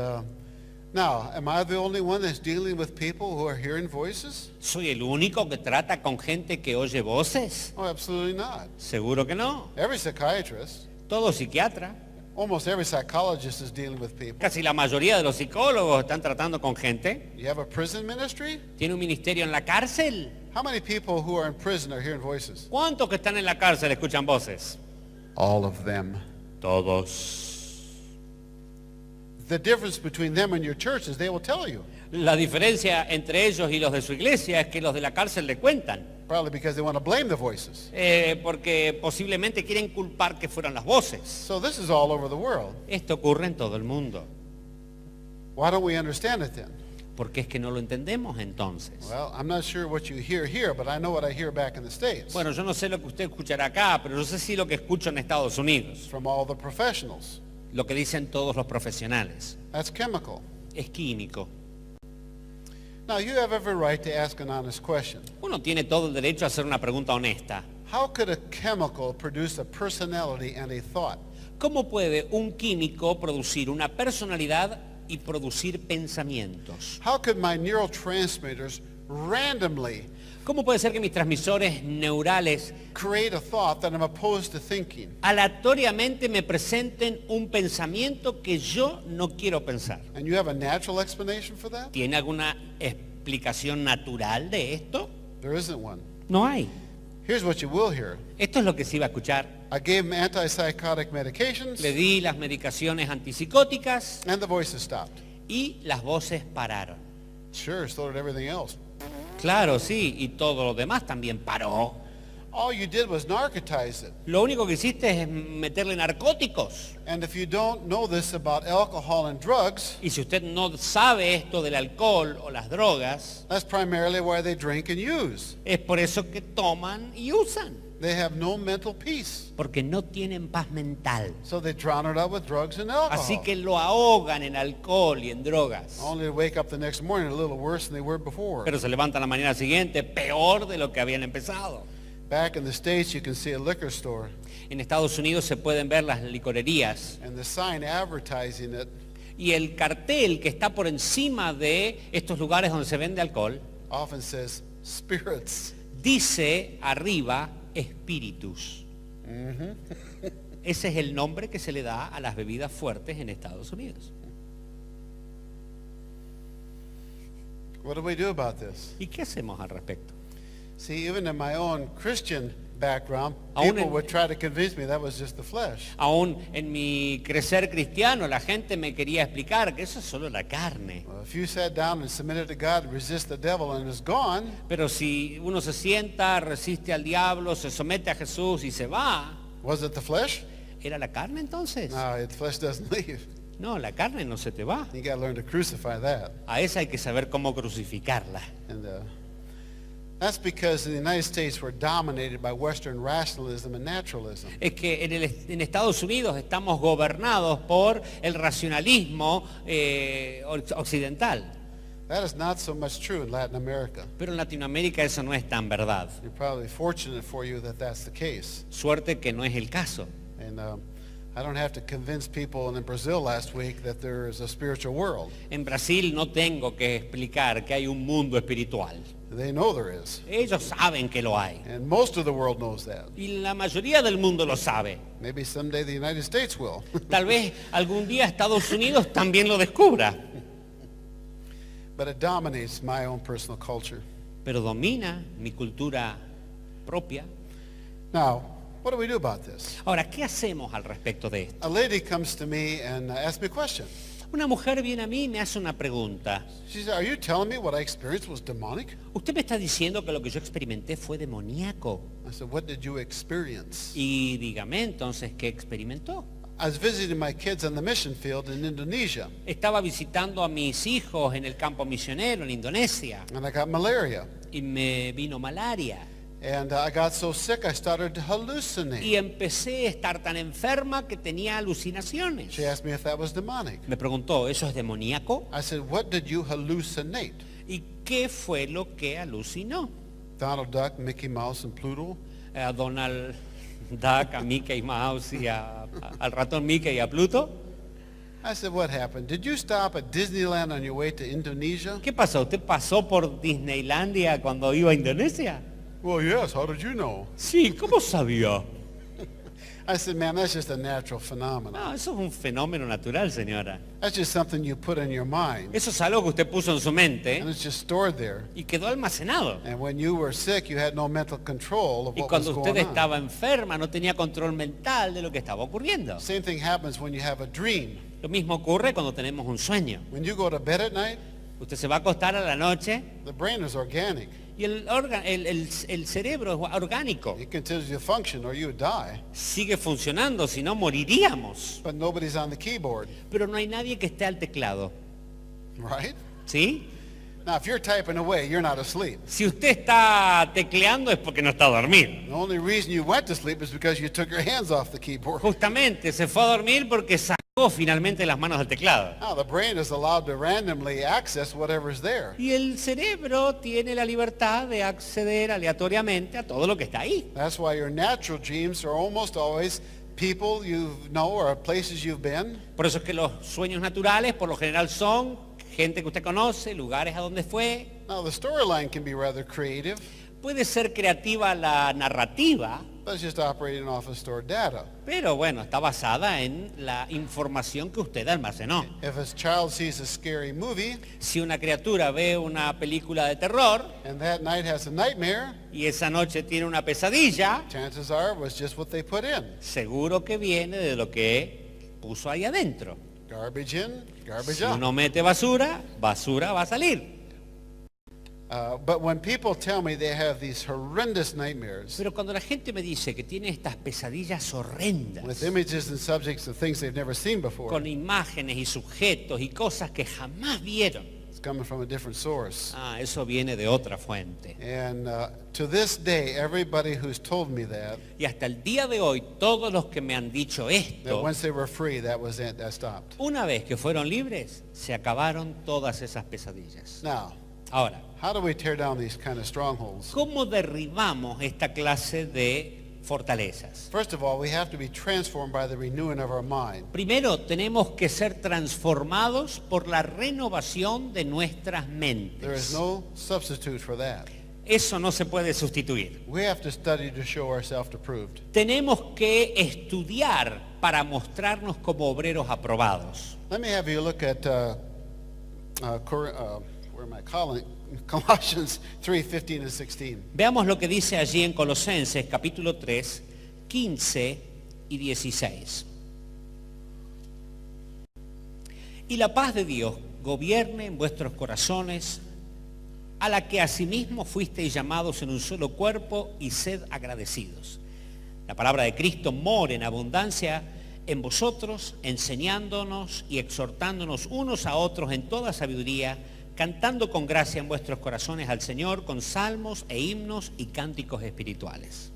now, am I the only one that's dealing with people who are hearing voices? ¿Soy el único que trata con gente que oye voces? Oh, absolutely not. Seguro que no. Every psychiatrist, Todo psiquiatra, almost every psychologist is dealing with people. casi la mayoría de los psicólogos están tratando con gente. You have a prison ministry? ¿Tiene un ministerio en la cárcel? How many people who are in prison are hearing voices? ¿Cuántos que están en la cárcel escuchan voces? All of them. Todos. The difference between them and your church is they will tell you. La diferencia entre ellos y los de su iglesia es que los de la cárcel le cuentan. Probably because they want to blame the voices. Porque posiblemente quieren culpar que fueron las voces. So this is all over the world. Esto ocurre en todo el mundo. Why don't we understand it then? ¿Por qué es que no lo entendemos entonces? Well, I'm not sure what you hear here, but I know what I hear back in the States. Bueno, yo no sé lo que usted escuchará acá, pero yo sé sí lo que escucho en Estados Unidos. From all the professionals. Lo que dicen todos los profesionales. That's chemical. Es químico. Now, you have every right to ask an honest question. Uno tiene todo el derecho a hacer una pregunta honesta. How could a chemical produce a personality and a thought? ¿Cómo puede un químico producir una personalidad y producir pensamientos? How could my neurotransmitters randomly ¿Cómo puede ser que mis transmisores neurales create a thought that I'm opposed to thinking? aleatoriamente me presenten un pensamiento que yo no quiero pensar? And you have a natural explanation for that? ¿Tiene alguna explicación natural de esto? There isn't one. No hay. Here's what you will hear. Esto es lo que se iba a escuchar. I gave him antipsychotic medications, Le di las medicaciones antipsicóticas and the voices stopped. y las voces pararon. Sure, so did everything else. Claro, sí, y todo lo demás también paró. All you did was narcotize it. Lo único que hiciste es meterle narcóticos. And if you don't know this about alcohol and drugs, Y si usted no sabe esto del alcohol o las drogas, that's primarily why they drink and use. es por eso que toman y usan. They have no mental peace. Porque no tienen paz mental. So they drown it out with drugs and alcohol. Así que lo ahogan en alcohol y en drogas. Only to wake up the next morning a little worse than they were before. Pero se levantan la mañana siguiente peor de lo que habían empezado. Back in the States, you can see a liquor store, En Estados Unidos se pueden ver las licorerías and the sign advertising it y el cartel que está por encima de estos lugares donde se vende alcohol often says spirits. dice arriba espíritus. Ese es el nombre que se le da a las bebidas fuertes en Estados Unidos. What do we do about this? ¿Y qué hacemos al respecto? See, even in my own Christian background, Aún people en- would try to convince me that was just the flesh. Aún en mi crecer cristiano la gente me quería explicar que eso es solo la carne. Well, if you sat down and submitted to God, resist the devil, and is gone, Pero si uno se sienta, resiste al diablo, se somete a Jesús y se va, was it the flesh? ¿era la carne entonces? No, the flesh doesn't leave. No, la carne no se te va. You got to learn to crucify that. A esa hay que saber cómo crucificarla. And that's because in the United States we're dominated by Western rationalism and naturalism. Es que en Estados Unidos estamos gobernados por el racionalismo occidental. That is not so much true in Latin America. Pero en Latinoamérica eso no es tan verdad. You're probably fortunate for you that that's the case. Suerte que no es el caso. And I don't have to convince people in Brazil last week that there is a spiritual world. En Brasil no tengo que explicar que hay un mundo espiritual. They know there is. Ellos saben que lo hay. And most of the world knows that. Y la mayoría del mundo lo sabe. Maybe someday the United States will. Tal vez algún día Estados Unidos también lo descubra. But it dominates my own personal culture. Pero domina mi cultura propia. Now, what do we do about this? Ahora, ¿qué hacemos al respecto de esto? A lady comes to me and asks me a question. Una mujer viene a mí y me hace una pregunta. She said, are you telling me what I experienced was demonic? ¿Usted me está diciendo que lo que yo experimenté fue demoníaco? I said, what did you experience? Y dígame entonces, ¿qué experimentó? I was visiting my kids on the mission field in Indonesia, Estaba visitando a mis hijos en el campo misionero en Indonesia and I got malaria. y me vino malaria. And I got so sick I started to hallucinate. Y empecé a estar tan enferma que tenía alucinaciones. She asked me if that was demonic. Me preguntó, ¿eso es demoníaco? I said, what did you hallucinate? ¿Y qué fue lo que alucinó? Donald Duck, Mickey Mouse, and Pluto? A Donald Duck, a Mickey Mouse y al ratón Mickey y a Pluto. I said, what happened? Did you stop at Disneyland on your way to Indonesia? ¿Qué pasó? ¿Usted pasó por Disneylandia cuando iba a Indonesia? Well, yes. How did you know? Sí, ¿cómo sabía? I said, ma'am, that's just a natural phenomenon. No, eso es un fenómeno natural, señora. That's just something you put in your mind, Eso es algo que usted puso en su mente and it's just stored there. y quedó almacenado. And when you were sick, you had no mental control of Y what was cuando usted going on. estaba enferma no tenía control mental de lo que estaba ocurriendo. Same thing happens when you have a dream. Lo mismo ocurre cuando tenemos un sueño. When you go to bed at night, Usted se va a acostar a la noche the brain is organic. y el cerebro es orgánico. It continues to function or you would die. Sigue funcionando, si no moriríamos. But nobody's on the keyboard, Pero no hay nadie que esté al teclado. right? ¿Sí? Now, if you're typing away, you're not asleep. Si usted está tecleando es porque no está dormido. The only reason you went to sleep is because you took your hands off the keyboard. Justamente se fue a dormir porque sacó finalmente las manos del teclado. Now, the brain is allowed to randomly access whatever's there. Y el cerebro tiene la libertad de acceder aleatoriamente a todo lo que está ahí. That's why your natural dreams are almost always people you know or places you've been. Por eso es que los sueños naturales por lo general son gente que usted conoce, lugares a donde fue. Now, the storyline can be rather creative, Puede ser creativa la narrativa, but it's just operating off of stored data. pero bueno, está basada en la información que usted almacenó. If a child sees a scary movie Si una criatura ve una película de terror and that night has a nightmare, y esa noche tiene una pesadilla, chances are it was just what they put in. seguro que viene de lo que puso ahí adentro. Garbage in, garbage Si out. uno mete basura, basura va a salir. But when people tell me they have these horrendous nightmares Pero cuando la gente me dice que tiene estas pesadillas with horrendas, images and subjects of things they've never seen before, con imágenes y sujetos y cosas que jamás vieron, it's coming from a different source. eso viene de otra fuente. And to this day, everybody who's told me that Y hasta el día de hoy, todos los que me han dicho esto, once they were free, that was it, that stopped. una vez que fueron libres, se acabaron todas esas pesadillas. Now, Ahora, how do we tear down these kind of strongholds? ¿cómo derribamos esta clase de fortalezas? First of all, we have to be transformed by the renewing of our mind. Primero, tenemos que ser transformados por la renovación de nuestras There is mentes. no substitute for that. Eso no se puede sustituir. We have to study to show ourselves approved. Tenemos que estudiar para mostrarnos como obreros aprobados. Let me have you look at where am I? Colossians 3:15 and 16. Veamos lo que dice allí en Colosenses capítulo 3, 15 y 16. Y la paz de Dios gobierne en vuestros corazones, a la que asimismo fuisteis llamados en un solo cuerpo, y sed agradecidos. La palabra de Cristo more en abundancia en vosotros, enseñándonos y exhortándonos unos a otros en toda sabiduría, cantando con gracia en vuestros corazones al Señor con salmos e himnos y cánticos espirituales.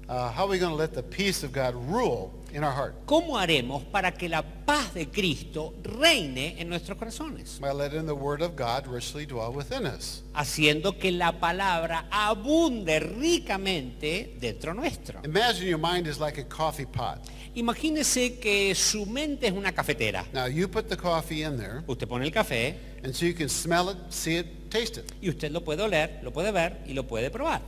How are we going to let the peace of God rule in our heart? ¿Cómo haremos para que la paz de Cristo reine en nuestros corazones? By letting the word of God richly dwell within us. Haciendo que la palabra abunde ricamente dentro nuestro. Imagine your mind is like a coffee pot. Imagínese que su mente es una cafetera. Now you put the coffee in there, Usted pone el café and so you can smell it, see it, taste it. y usted lo puede oler, lo puede ver y lo puede probar.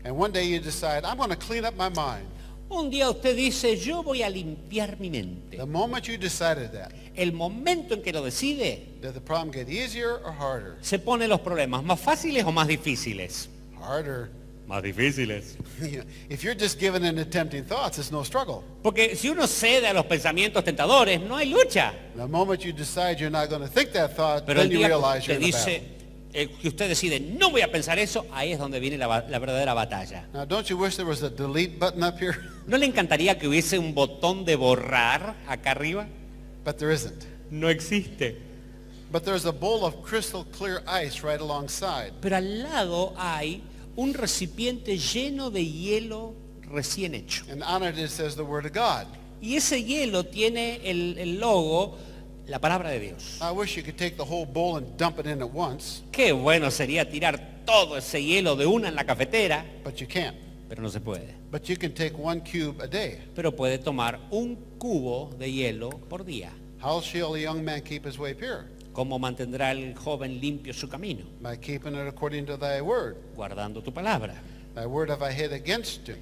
And one day you decide, I'm going to clean up my mind. Un día usted dice, yo voy a limpiar mi mente. The moment you decided that, El momento en que lo decide, did the problem get easier or harder? se pone los problemas más fáciles o más difíciles. Harder. más difíciles. If you're just given into tempting thoughts, it's no struggle. Porque si uno cede a los pensamientos tentadores, no hay lucha. The moment you decide you're not going to think that thought, Pero then el you día que realize you're usted in a dice, battle. que usted decide, no voy a pensar eso, ahí es donde viene la verdadera batalla. Now, don't you wish there was a delete button up here? ¿No le encantaría que hubiese un botón de borrar acá arriba? But there isn't. No existe. But there's a bowl of crystal clear ice right alongside. Pero al lado hay un recipiente lleno de hielo recién hecho. And on it says the Word of God. Y ese hielo tiene el logo, la palabra de Dios. I wish you could take the whole bowl and dump it in at once, Qué bueno sería tirar todo ese hielo de una en la cafetera, but you can't. pero no se puede. But you can take 1 cube a day. Pero puede tomar un cubo de hielo por día. How shall a young man keep his way pure? ¿Cómo mantendrá el joven limpio su camino? By keeping it according to thy word. Guardando tu palabra. Thy word have I hid against you,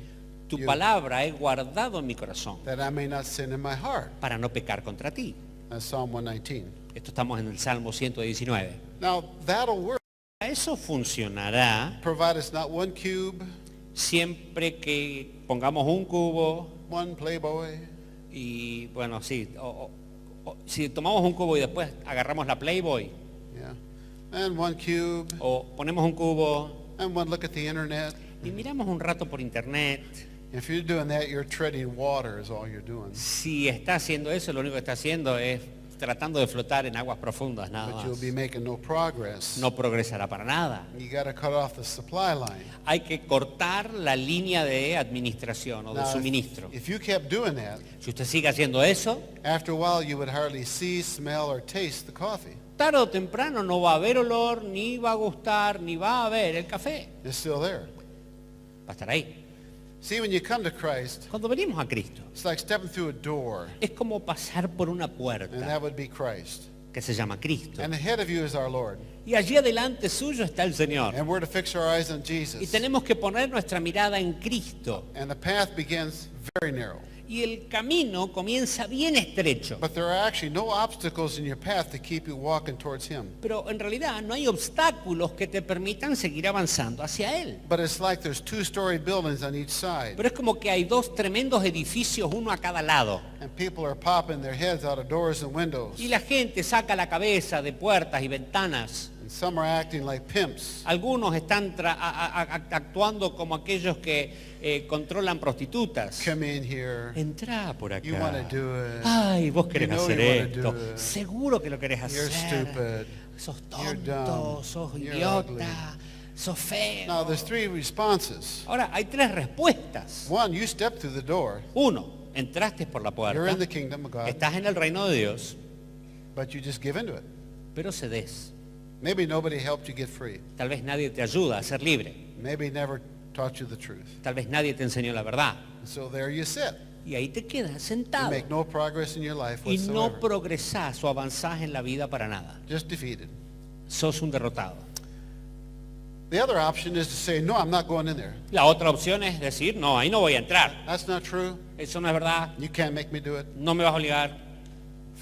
Tu palabra he guardado en mi corazón that I may not sin in my heart. para no pecar contra ti. That's Psalm 119. Esto estamos en el Salmo 119. Now, that'll work. Eso funcionará Provide us not 1 cube, siempre que pongamos un cubo 1 Playboy, y, bueno, sí, si tomamos un cubo y después agarramos la Playboy, yeah, and 1 cube, o ponemos un cubo and 1 look at the internet. y miramos un rato por internet. If you're doing that, you're treading water is all you're doing. Si está haciendo eso, lo único que está haciendo es tratando de flotar en aguas profundas, nada But you'll más. be making no progress. No progresará para nada. You got to cut off the supply line. Hay que cortar la línea de administración o de Now, suministro. if you kept doing that, Si usted sigue haciendo eso, after a while you would hardly see, smell, or taste the coffee. tarde o temprano no va a haber olor, ni va a gustar, ni va a haber el café. It's still there. Va a estar ahí. See, when you come to Christ, Cuando venimos a Cristo, it's like stepping through a door, es como pasar por una and puerta that would be Christ. que se llama Cristo. And ahead of you is our Lord. Y allí adelante suyo está el Señor. And we're to fix our eyes on Y Jesus. tenemos que poner nuestra mirada en Cristo. And the path begins very narrow. Y el camino comienza bien estrecho. But there are actually no obstacles in your path to keep you walking towards Him. Pero en realidad no hay obstáculos que te permitan seguir avanzando hacia Él. But it's like there's 2-story buildings on each side. Pero es como que hay dos tremendos edificios, uno a cada lado. And people are popping their heads out of doors and windows. Y la gente saca la cabeza de puertas y ventanas. And some are acting like pimps. Algunos están actuando como aquellos que controlan prostitutas. Come in here. Entrá por You want acá. to do it. Ay, vos querés You know hacer you wanna esto. do it. Seguro que lo querés You're hacer. stupid. Sos You're tonto, dumb. sos You're idiota, sos feo. Now, there's 3 responses. Ahora, hay tres respuestas. 1, you step through the door. Uno, entraste por la You're in the puerta, kingdom of God. estás en el reino de Dios, But you just give into it. pero cedes. Maybe nobody helped you get free. Tal vez nadie te ayuda a ser libre. Maybe never taught you the truth. Tal vez nadie te enseñó la verdad. So there you sit. Y ahí te quedas You sentado. make no progress in your life Y no whatsoever. progresás o avanzás en la vida para nada. Just defeated. Sos un derrotado. The other option is to say, no, I'm not going in there. La otra opción es decir, no, ahí no voy a entrar. That's not true. Eso no es verdad. You can't make me do it. No me vas a obligar.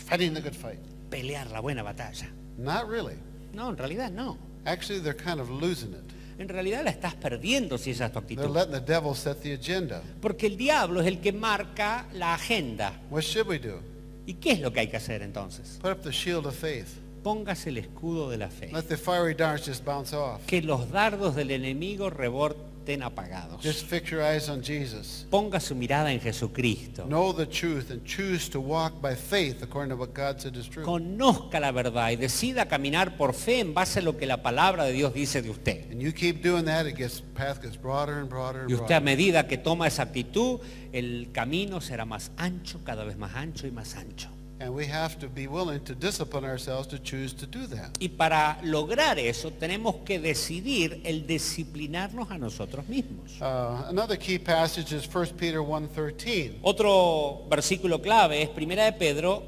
Fighting the good fight. Pelear la buena batalla. Not really. No, en realidad no. Actually, they're kind of losing it. En realidad la estás perdiendo si esa es tu They're actitud. letting the devil set the agenda. Porque el diablo es el que marca la agenda. What should we do? ¿Y qué es lo que hay que hacer entonces? Put up the shield of faith. Póngase el escudo de la fe. Let the fiery darts just bounce off. Que los dardos del enemigo reboten apagados. Just fix your eyes on Jesus. Ponga su mirada en Jesucristo. Know the truth and choose to walk by faith according to what God said is true. Conozca la verdad y decida caminar por fe en base a lo que la palabra de Dios dice de usted. And you keep doing that, path gets broader and broader and Y usted a broader. medida que toma esa actitud, el camino será más ancho, cada vez más ancho y más ancho. And we have to be willing to discipline ourselves to choose to do that. Y para lograr eso tenemos que decidir el disciplinarnos a nosotros mismos. Another key passage is 1 Peter 1:13. Otro versículo clave es 1 de Pedro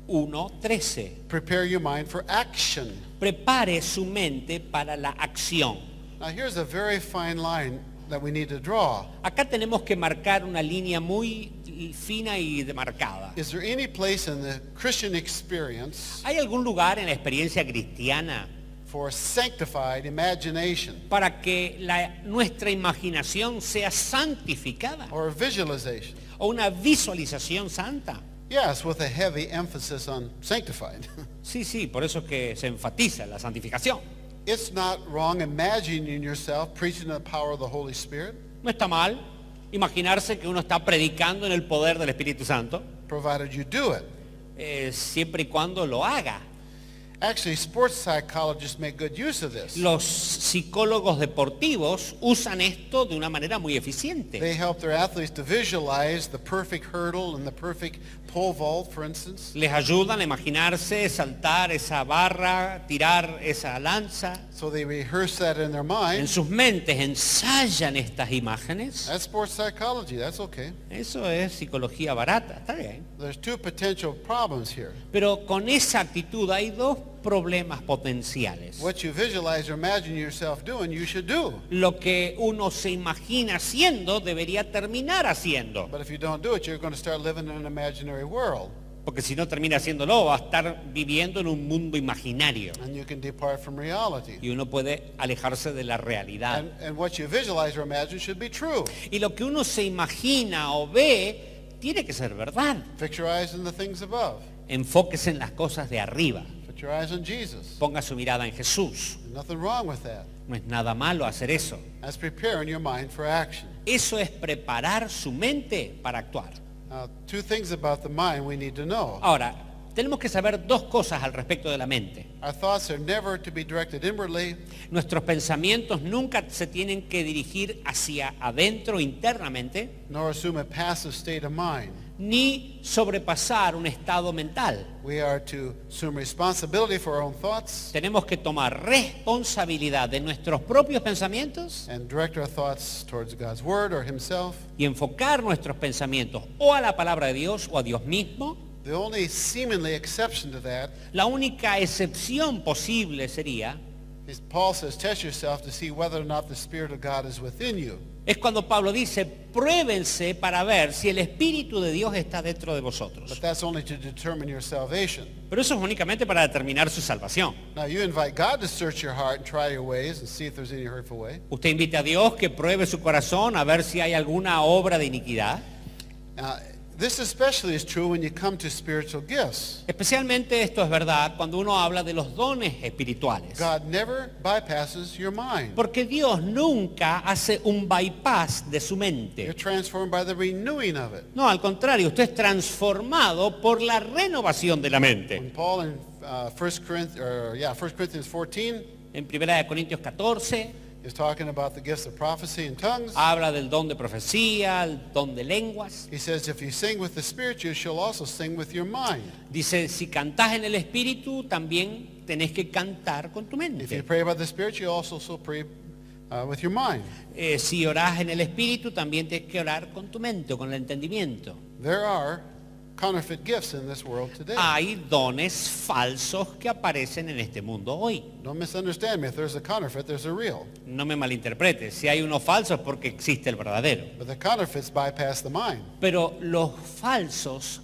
1:13. Prepare your mind for action. Prepare su mente para la acción. Now here's a very fine line that we need to draw. Acá tenemos que marcar una línea muy fina y demarcada. Is there any place in the Christian experience ¿Hay algún lugar en la experiencia cristiana for sanctified imagination para que nuestra imaginación sea santificada or visualization. o una visualización santa. Yes, with a heavy emphasis on sanctified. Sí, por eso es que se enfatiza la santificación. It's not wrong imagining yourself preaching the power of the Holy Spirit, No está mal imaginarse que uno está predicando en el poder del Espíritu Santo, provided you do it. siempre y cuando lo haga. Actually, sports psychologists make good use of this. Los psicólogos deportivos usan esto de una manera muy eficiente. They help their athletes to visualize the perfect hurdle and the perfect pole vault, for instance. Les ayudan a imaginarse saltar esa barra, tirar esa lanza. So they rehearse that in their En mind. sus mentes ensayan estas imágenes. That's sports psychology. That's okay. Eso es psicología barata, está bien. There's two potential problems here. Pero con esa actitud hay dos problemas potenciales. What you visualize or imagine yourself doing, you should do. Lo que uno se imagina haciendo debería terminar haciendo. But if you don't do it, you're going to start living in an imaginary world. Porque si no termina haciéndolo, va a estar viviendo en un mundo imaginario. And you can depart from reality. Y uno puede alejarse de la realidad. And what you visualize or imagine should be true. Y lo que uno se imagina o ve tiene que ser verdad. Fix your eyes on the things above. Enfóquese en las cosas de arriba. Put your eyes on Jesus. Ponga su mirada en Jesús. There's nothing wrong with that. No es nada malo hacer eso. That's preparing your mind for action. Eso es preparar su mente para actuar. Now, two things about the mind we need to know. Ahora, tenemos que saber dos cosas al respecto de la mente. Our thoughts are never to be directed inwardly, Nuestros pensamientos nunca se tienen que dirigir hacia adentro internamente, nor assume a passive state of mind. ni sobrepasar un estado mental. We are to assume responsibility for our own thoughts Tenemos que tomar responsabilidad de nuestros propios pensamientos and direct our thoughts towards God's Word or Himself. y enfocar nuestros pensamientos o a la palabra de Dios o a Dios mismo. The only seemingly exception to that La única excepción posible sería, is Paul says, test yourself to see whether or not the Spirit of God is within you. es cuando Pablo dice, pruébense para ver si el Espíritu de Dios está dentro de But vosotros. that's only to determine your salvation. Pero eso es únicamente para determinar su salvación. Now you invite God to search your heart and try your ways and see if there's any hurtful way. Usted invita a Dios que pruebe su corazón a ver si hay alguna obra de iniquidad. Now, this especially is true when you come to spiritual gifts. Especialmente esto es verdad cuando uno habla de los dones espirituales. God never bypasses your mind. Porque Dios nunca hace un bypass de su You're mente. transformed by the renewing of it. No, al contrario, usted es transformado por la renovación de la mente. When Paul in 1 Corinthians 14 En 1 Corintios 14 is talking about the gifts of prophecy and tongues, habla del don de profecía, el don de lenguas. he says, if you sing with the Spirit, you shall also sing with your mind. Dice, si cantás en el Espíritu, también tenés que cantar con tu If you mente. pray about the Spirit, you also pray with your mind. Si orás en el Espíritu, también tienes que orar con tu mente o con el entendimiento. There are counterfeit gifts in this world today. Hay dones falsos que aparecen en este mundo hoy. Don't misunderstand me. If there's a counterfeit, there's a real. No me malinterprete, si hay uno falso es porque existe el verdadero. But the counterfeits bypass the mind. Pero los falsos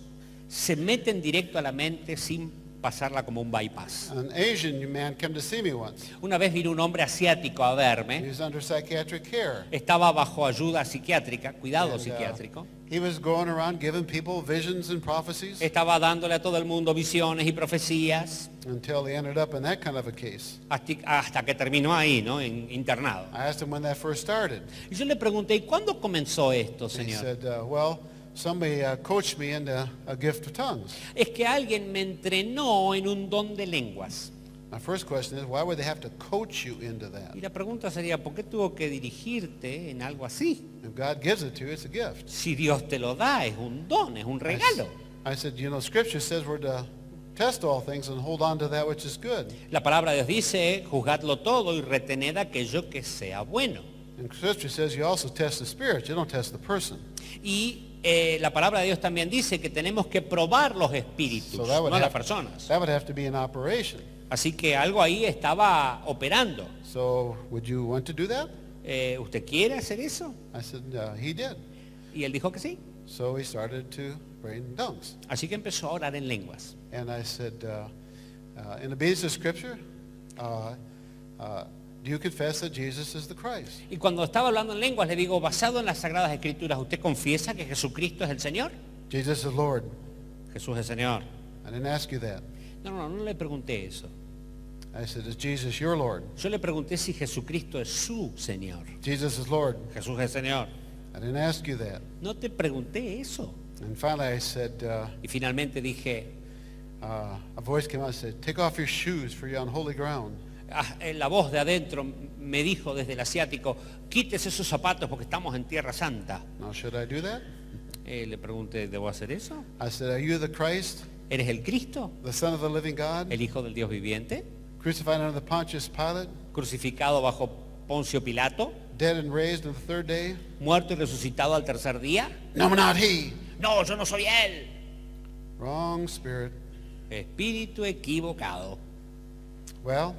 se meten directo a la mente sin pasarla como un bypass. An Asian man came to see me once. Una vez vino un hombre asiático a He verme, was under psychiatric care. estaba bajo ayuda psiquiátrica, cuidado And, psiquiátrico. he was going around giving people visions and prophecies Estaba dándole a todo el mundo visiones y profecías until he ended up in that kind of a case. hasta que terminó ahí, ¿no? Internado. I asked him when that first started. Y yo le pregunté, ¿y cuándo comenzó esto, He señor? said, somebody coached me into a gift of tongues. Es que alguien me entrenó en un don de lenguas. My first question is, why would they have to coach you into that? Y la pregunta sería, ¿por qué tuvo que dirigirte en algo así? If God gives it to you, it's a gift. Si Dios te lo da, es un don, es un regalo. I said, Scripture says we're to test all things and hold on to that which is good. La palabra de Dios dice, juzgadlo todo y retened aquello que sea bueno. And Scripture says you also test the spirit, you don't test the person. Y la palabra de Dios también dice que tenemos que probar los espíritus, So that would no las have, personas. that would have to be an operation. Así que algo ahí estaba operando. So would you want to do that? ¿Usted quiere hacer eso? I said, he did. Y él dijo que sí. So he started to pray in tongues. Así que empezó a orar en lenguas. And I said, in obedience to Scripture, Do you confess that Jesus is the Christ? Y cuando estaba hablando en lenguas le digo, basado en las Sagradas Escrituras, ¿usted confiesa que Jesucristo es el Señor? Jesus is Lord. Jesús es Señor. I didn't ask you that. No le pregunté eso. I said, is Jesus your Lord? Yo le pregunté si Jesucristo es su Señor. Jesus is Lord. Jesús es Señor. I didn't ask you that. No te pregunté eso. And finally I said, Y finalmente dije, a voice came out and said, take off your shoes for you're on holy ground. la voz de adentro me dijo desde el asiático, quítese esos zapatos porque estamos en Tierra Santa. Now should I do that? Le pregunté, ¿debo hacer eso? I said, are you the Christ, ¿Eres el Cristo, the Son of the living God, el Hijo del Dios viviente, crucified under the Pontius Pilate, crucificado bajo Poncio Pilato, dead and raised on the third day? muerto y resucitado al tercer día? No, not he. No, yo no soy él. Wrong spirit. Espíritu equivocado. Well,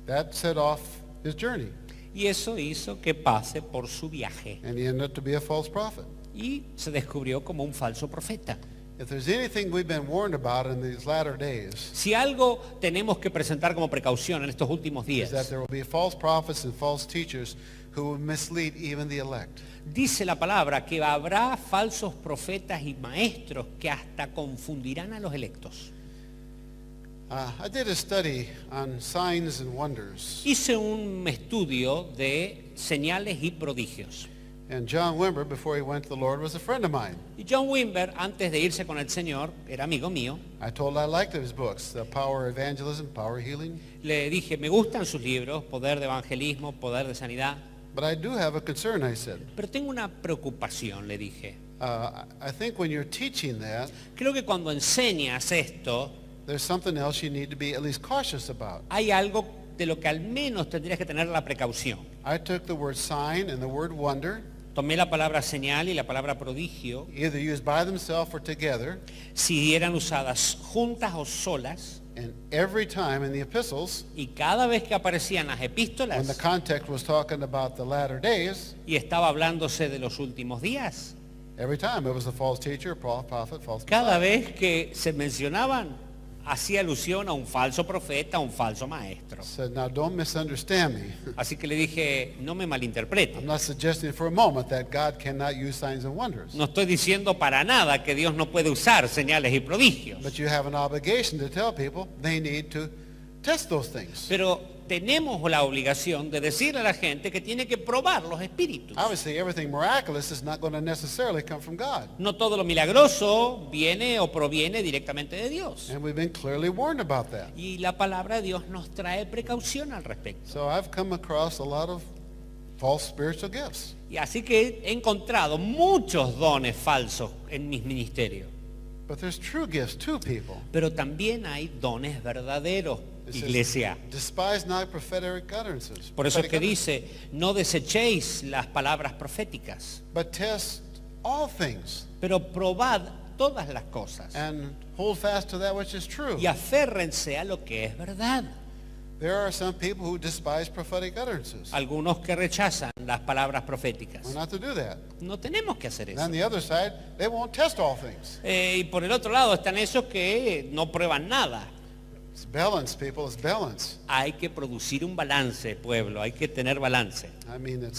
that set off his journey. Y eso hizo que pase por su viaje. And he ended up to be a false prophet. Y se descubrió como un falso profeta. If there's anything we've been warned about in these latter days, Si algo tenemos que presentar como precaución en estos últimos is that días, there will be false prophets and false teachers who will mislead even the elect. dice la palabra que habrá falsos profetas y maestros que hasta confundirán a los electos. I did a study on signs and wonders. Hice un estudio de señales y prodigios. And John Wimber, before he went to the Lord, was a friend of mine. Y John Wimber, antes de irse con el Señor, era amigo mío. I told him I liked his books, The Power of Evangelism, Power of Healing. Le dije, me gustan sus libros, Poder de Evangelismo, Poder de Sanidad. But I do have a concern, I said. Pero tengo una preocupación, le dije. I think when you're teaching that, Creo que cuando enseñas esto, there's something else you need to be at least cautious about. hay algo de lo que al menos tendrías que tener la precaución. I took the word sign and the word wonder, Tomé la palabra señal y la palabra prodigio, either used by themselves or together, si eran usadas juntas o solas, and every time in the epistles, y cada vez que aparecían las when the epístolas context was talking about the latter days, y estaba hablándose de los últimos días, every time it was a false teacher, prophet, false cada Messiah. vez que se mencionaban, hacía alusión a un falso profeta, a un falso maestro. Said, now don't misunderstand me. Así que le dije, no me malinterprete. I'm not suggesting for a moment that God cannot use signs and wonders. No estoy diciendo para nada que Dios no puede usar señales y prodigios. But you have an obligation to tell people they need to test those things. Pero tenemos la obligación de decirle a la gente que tiene que probar los espíritus. Obviously, everything miraculous is not going to necessarily come from God. No todo lo milagroso viene o proviene directamente de Dios. And we've been clearly warned about that. Y la palabra de Dios nos trae precaución al respecto. So I've come across a lot of false spiritual gifts. Y así que he encontrado muchos dones falsos en mis ministerios. But there's true gifts too, people. Pero también hay dones verdaderos, It says, iglesia. despise not prophetic utterances. Por eso es que prophetic utterances, dice, no desechéis las palabras proféticas, but test all things pero probad todas las cosas and hold fast to that which is true. y aférrense a lo que es verdad. There are some people who despise prophetic utterances. Algunos que rechazan las palabras proféticas. We're not to do that. No tenemos que hacer And eso. on the other side, they won't test all things. Y por el otro lado están esos que no prueban nada. It's balance, people. It's balance. Hay que producir un balance, pueblo. Hay que tener balance. I mean,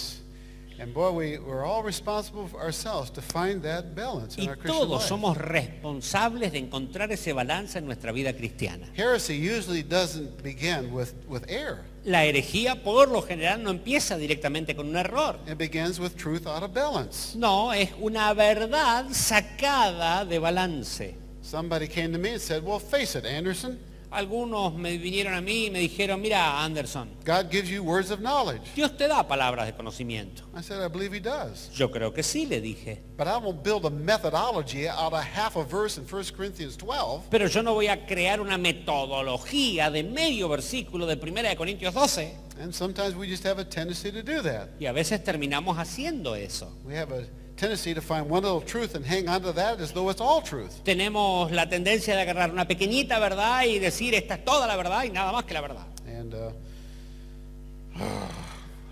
and boy, we're all responsible for ourselves to find that balance in Y our Christian todos life. somos responsables de encontrar ese balance en nuestra vida cristiana. Heresy usually doesn't begin with error. La herejía por lo general no empieza directamente con un error. It begins with truth out of balance. No, es una verdad sacada de balance. Somebody came to me and said, well, face it, Anderson, Algunos me vinieron a mí y me dijeron, mira, Anderson, God gives you words of knowledge. Dios te da palabras de conocimiento. I said, I believe he does. Yo creo que sí, le dije. But I won't build a methodology out of half a verse in 1 Corinthians 12 Pero yo no voy a crear una metodología de medio versículo de 1 Corintios 12. And sometimes we just have a tendency to do that. Y a veces terminamos haciendo eso. We have a tendency to find one little truth and hang on to that as though it's all truth. Tenemos la tendencia de agarrar una pequeñita verdad y decir esta es toda la verdad y nada más que la verdad. And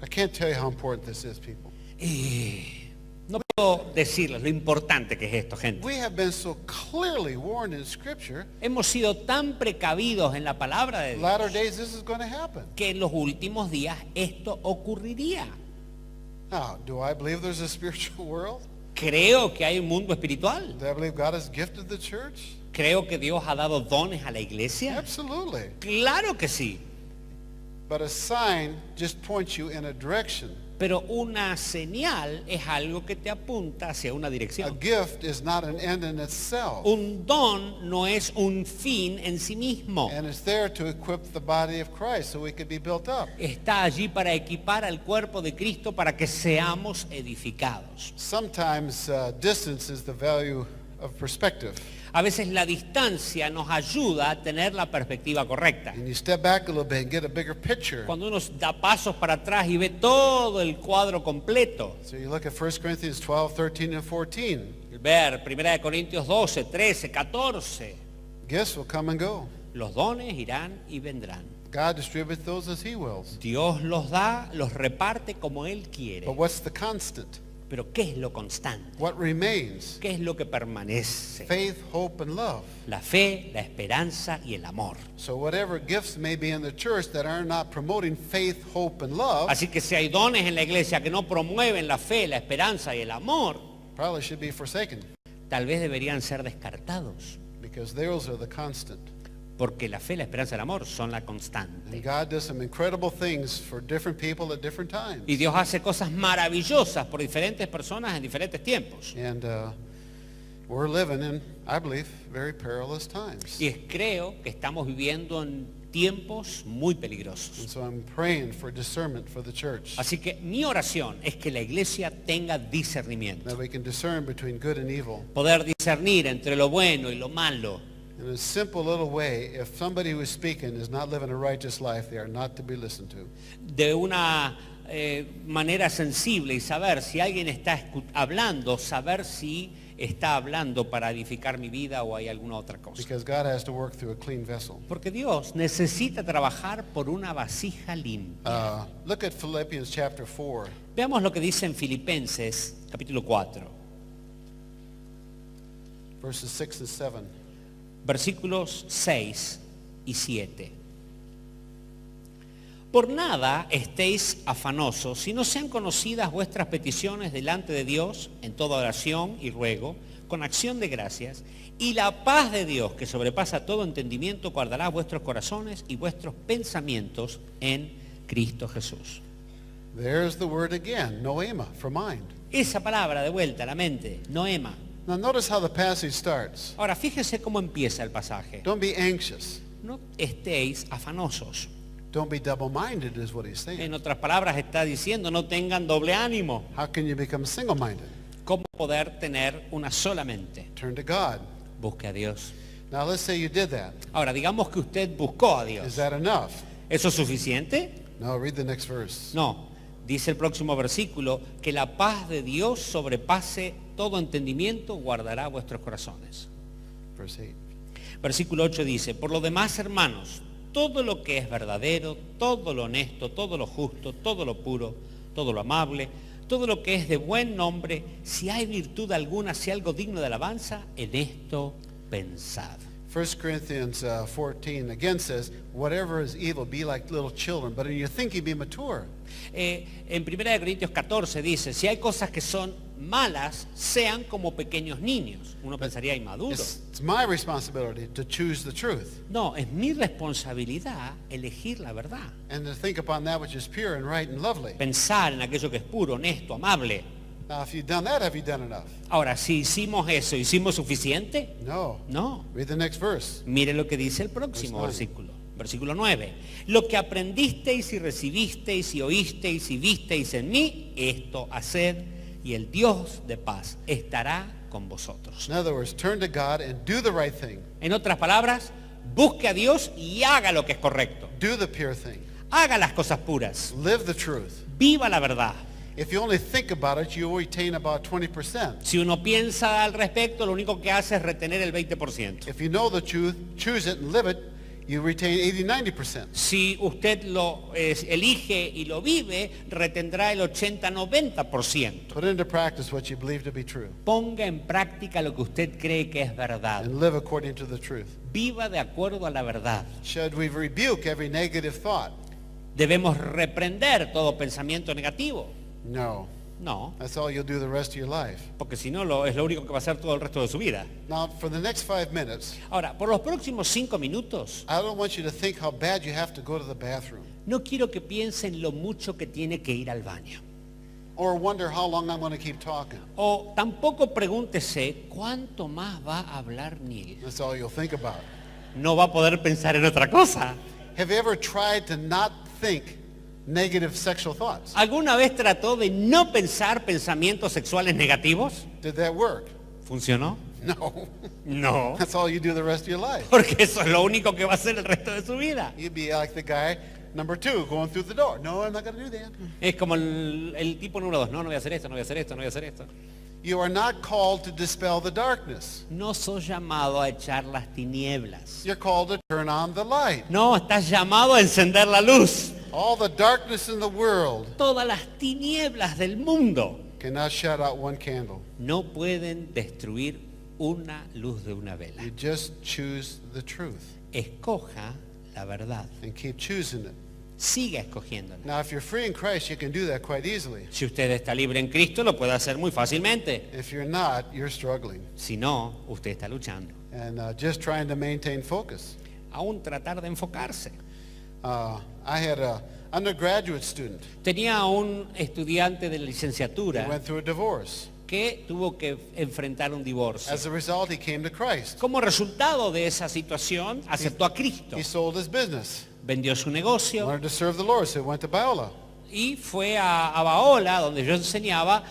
I can't tell you how important this is, people. Y no puedo decirles lo importante que es esto, gente. We have been so clearly warned in Scripture, Hemos sido tan precavidos en la palabra de latter Dios days this is going to happen. que en los últimos días esto ocurriría. Now, do I believe there's a spiritual world? Creo que hay un mundo espiritual. Do I believe God has gifted the church? Creo que Dios ha dado dones a la iglesia. Absolutely. Claro que sí. But a sign just points you in a direction. Pero una señal es algo que te apunta hacia una A dirección. gift is not an end in itself. Un don no es un fin en sí mismo. And it's there to equip the body of Christ so we could be built up. Está allí para equipar al cuerpo de Cristo para que seamos edificados. Sometimes distance is the value of perspective. A veces la distancia nos ayuda a tener la perspectiva correcta. And you step back a little bit and get a bigger picture. Cuando uno da pasos para atrás y ve todo el cuadro completo. So you look at 1 Corinthians 12, 13, and 14. Ver 1 Corintios 12, 13, 14. Gifts will come and go. Los dones irán y vendrán. God distributes those as he wills. Dios los da, los reparte como Él quiere. But what's the constant? Pero ¿qué es lo constante? What remains? ¿Qué es lo que permanece? Faith, hope, and love. La fe, la esperanza y el amor. So whatever gifts may be in the church that are not promoting faith, hope, and love, Así que si hay dones en la iglesia que no promueven la fe, la esperanza y el amor, probably should be forsaken tal vez deberían ser descartados. because those are the constant. Porque la fe, la esperanza y el amor son la And constante. God does some incredible things for different people at different times. Y Dios hace cosas maravillosas por diferentes personas en diferentes tiempos. And we're living in, I believe, very perilous times. Creo que estamos viviendo en tiempos muy peligrosos. And so I'm praying for discernment for the church, Así que mi oración es que la iglesia tenga discernimiento. that we can discern between good and evil. Poder discernir entre lo bueno y lo malo. In a simple little way, if somebody who is speaking is not living a righteous life, they are not to be listened to. De una manera sensible y saber si alguien está hablando, saber si está hablando para edificar mi vida o hay alguna otra cosa. Because God has to work through a clean vessel. Porque Dios necesita trabajar por una vasija limpia. Look at Philippians chapter 4, Veamos lo que dice en Filipenses capítulo 4, verses 6 and 7. versículos 6 y 7. Por nada estéis afanosos, si no sean conocidas vuestras peticiones delante de Dios en toda oración y ruego, con acción de gracias, y la paz de Dios, que sobrepasa todo entendimiento, guardará vuestros corazones y vuestros pensamientos en Cristo Jesús. There's the word again, noema, for mind. Esa palabra de vuelta a la mente, noema. Now notice how the passage starts. Ahora, fíjese cómo empieza el pasaje. Don't be anxious. No estéis afanosos. Don't be double-minded is what he's saying. En otras palabras está diciendo, no tengan doble ánimo. How can you become single-minded? ¿Cómo poder tener una sola mente? Turn to God. Busque a Dios. Now let's say you did that. Ahora, digamos que usted buscó a Is Dios. that enough? ¿Eso es suficiente? No, read the next verse. No. Dice el próximo versículo, que la paz de Dios sobrepase todo entendimiento, guardará vuestros corazones. Verse 8. Versículo 8 dice, por lo demás, hermanos, todo lo que es verdadero, todo lo honesto, todo lo justo, todo lo puro, todo lo amable, todo lo que es de buen nombre, si hay virtud alguna, si algo digno de alabanza, en esto pensad. 1 Corinthians 14 again says, whatever is evil, be like little children, but in your thinking be mature. En 1 Corintios 14 dice, si hay cosas que son malas, sean como pequeños niños. Uno pensaría inmaduro. It's my responsibility to choose the truth No, es mi responsabilidad elegir la verdad. and to think upon that which is pure and right and lovely. Pensar en aquello que es puro, honesto, amable. Now, if you've done that, have you done enough? Ahora, si hicimos eso, ¿hicimos suficiente? No. No. Read the next verse. Mire lo que dice el próximo Verse 9. versículo. Versículo 9. Lo que aprendisteis y recibisteis y oísteis y visteis en mí, esto haced, y el Dios de paz estará con vosotros. In other words, turn to God and do the right thing. En otras palabras, busque a Dios y haga lo que es correcto. Do the pure thing. Haga las cosas puras. Live the truth. Viva la verdad. If you only think about it, you retain about 20%. Si uno piensa al respecto, lo único que hace es retener el 20%. If you know the truth, choose it and live it, you retain 80-90%. Si usted lo elige y lo vive, retendrá el 80-90%. Put into practice what you believe to be true Ponga en práctica lo que usted cree que es verdad. and live according to the truth. Viva de acuerdo a la verdad. Should we rebuke every negative thought? ¿Debemos reprender todo pensamiento negativo? No. No, That's all you'll do the rest of your life. porque si no es lo único que va a hacer todo el resto de su vida. Now, for the next 5 minutes, Ahora, por los próximos 5 minutos, I don't want you to think how bad you have to go to the bathroom no quiero que piensen lo mucho que tiene que ir al baño. or wonder how long I'm going to keep talking. O tampoco pregúntese cuánto más va a hablar Neil. That's all you'll think about. No va a poder pensar en otra cosa. Have you ever tried to not think negative sexual thoughts? ¿Alguna vez trató de no pensar pensamientos sexuales negativos? Did that work? ¿Funcionó? No. No, That's all you do the rest of your life. porque eso es lo único que va a hacer el resto de su vida. You'd be like the guy number 2 going through the door. No, I'm not going to do that. Es como el tipo número 2. No, no voy a hacer esto, no voy a hacer esto, no voy a hacer esto. You are not called to dispel the darkness. No sos llamado a echar las tinieblas. You're called to turn on the light. No, estás llamado a encender la luz. All the darkness in the world Todas las tinieblas del mundo cannot shut out one candle. no pueden destruir una luz de una vela. You just choose the truth Escoja la verdad. and keep choosing it. Siga escogiéndola. Now, if you're free in Christ, you can do that quite easily. Si usted está libre en Cristo, lo puede hacer muy fácilmente. If you're not, you're struggling Si no, usted está luchando. and just trying to maintain focus. Aún tratar de enfocarse. I had an undergraduate student. Tenía un estudiante de He licenciatura went through a divorce. que tuvo que enfrentar un divorcio. As a result, he came to Christ. Como resultado de esa situación, aceptó a Cristo. He sold his business, Vendió su negocio wanted to serve the Lord, so he went to Biola. y fue a Baola, donde yo enseñaba,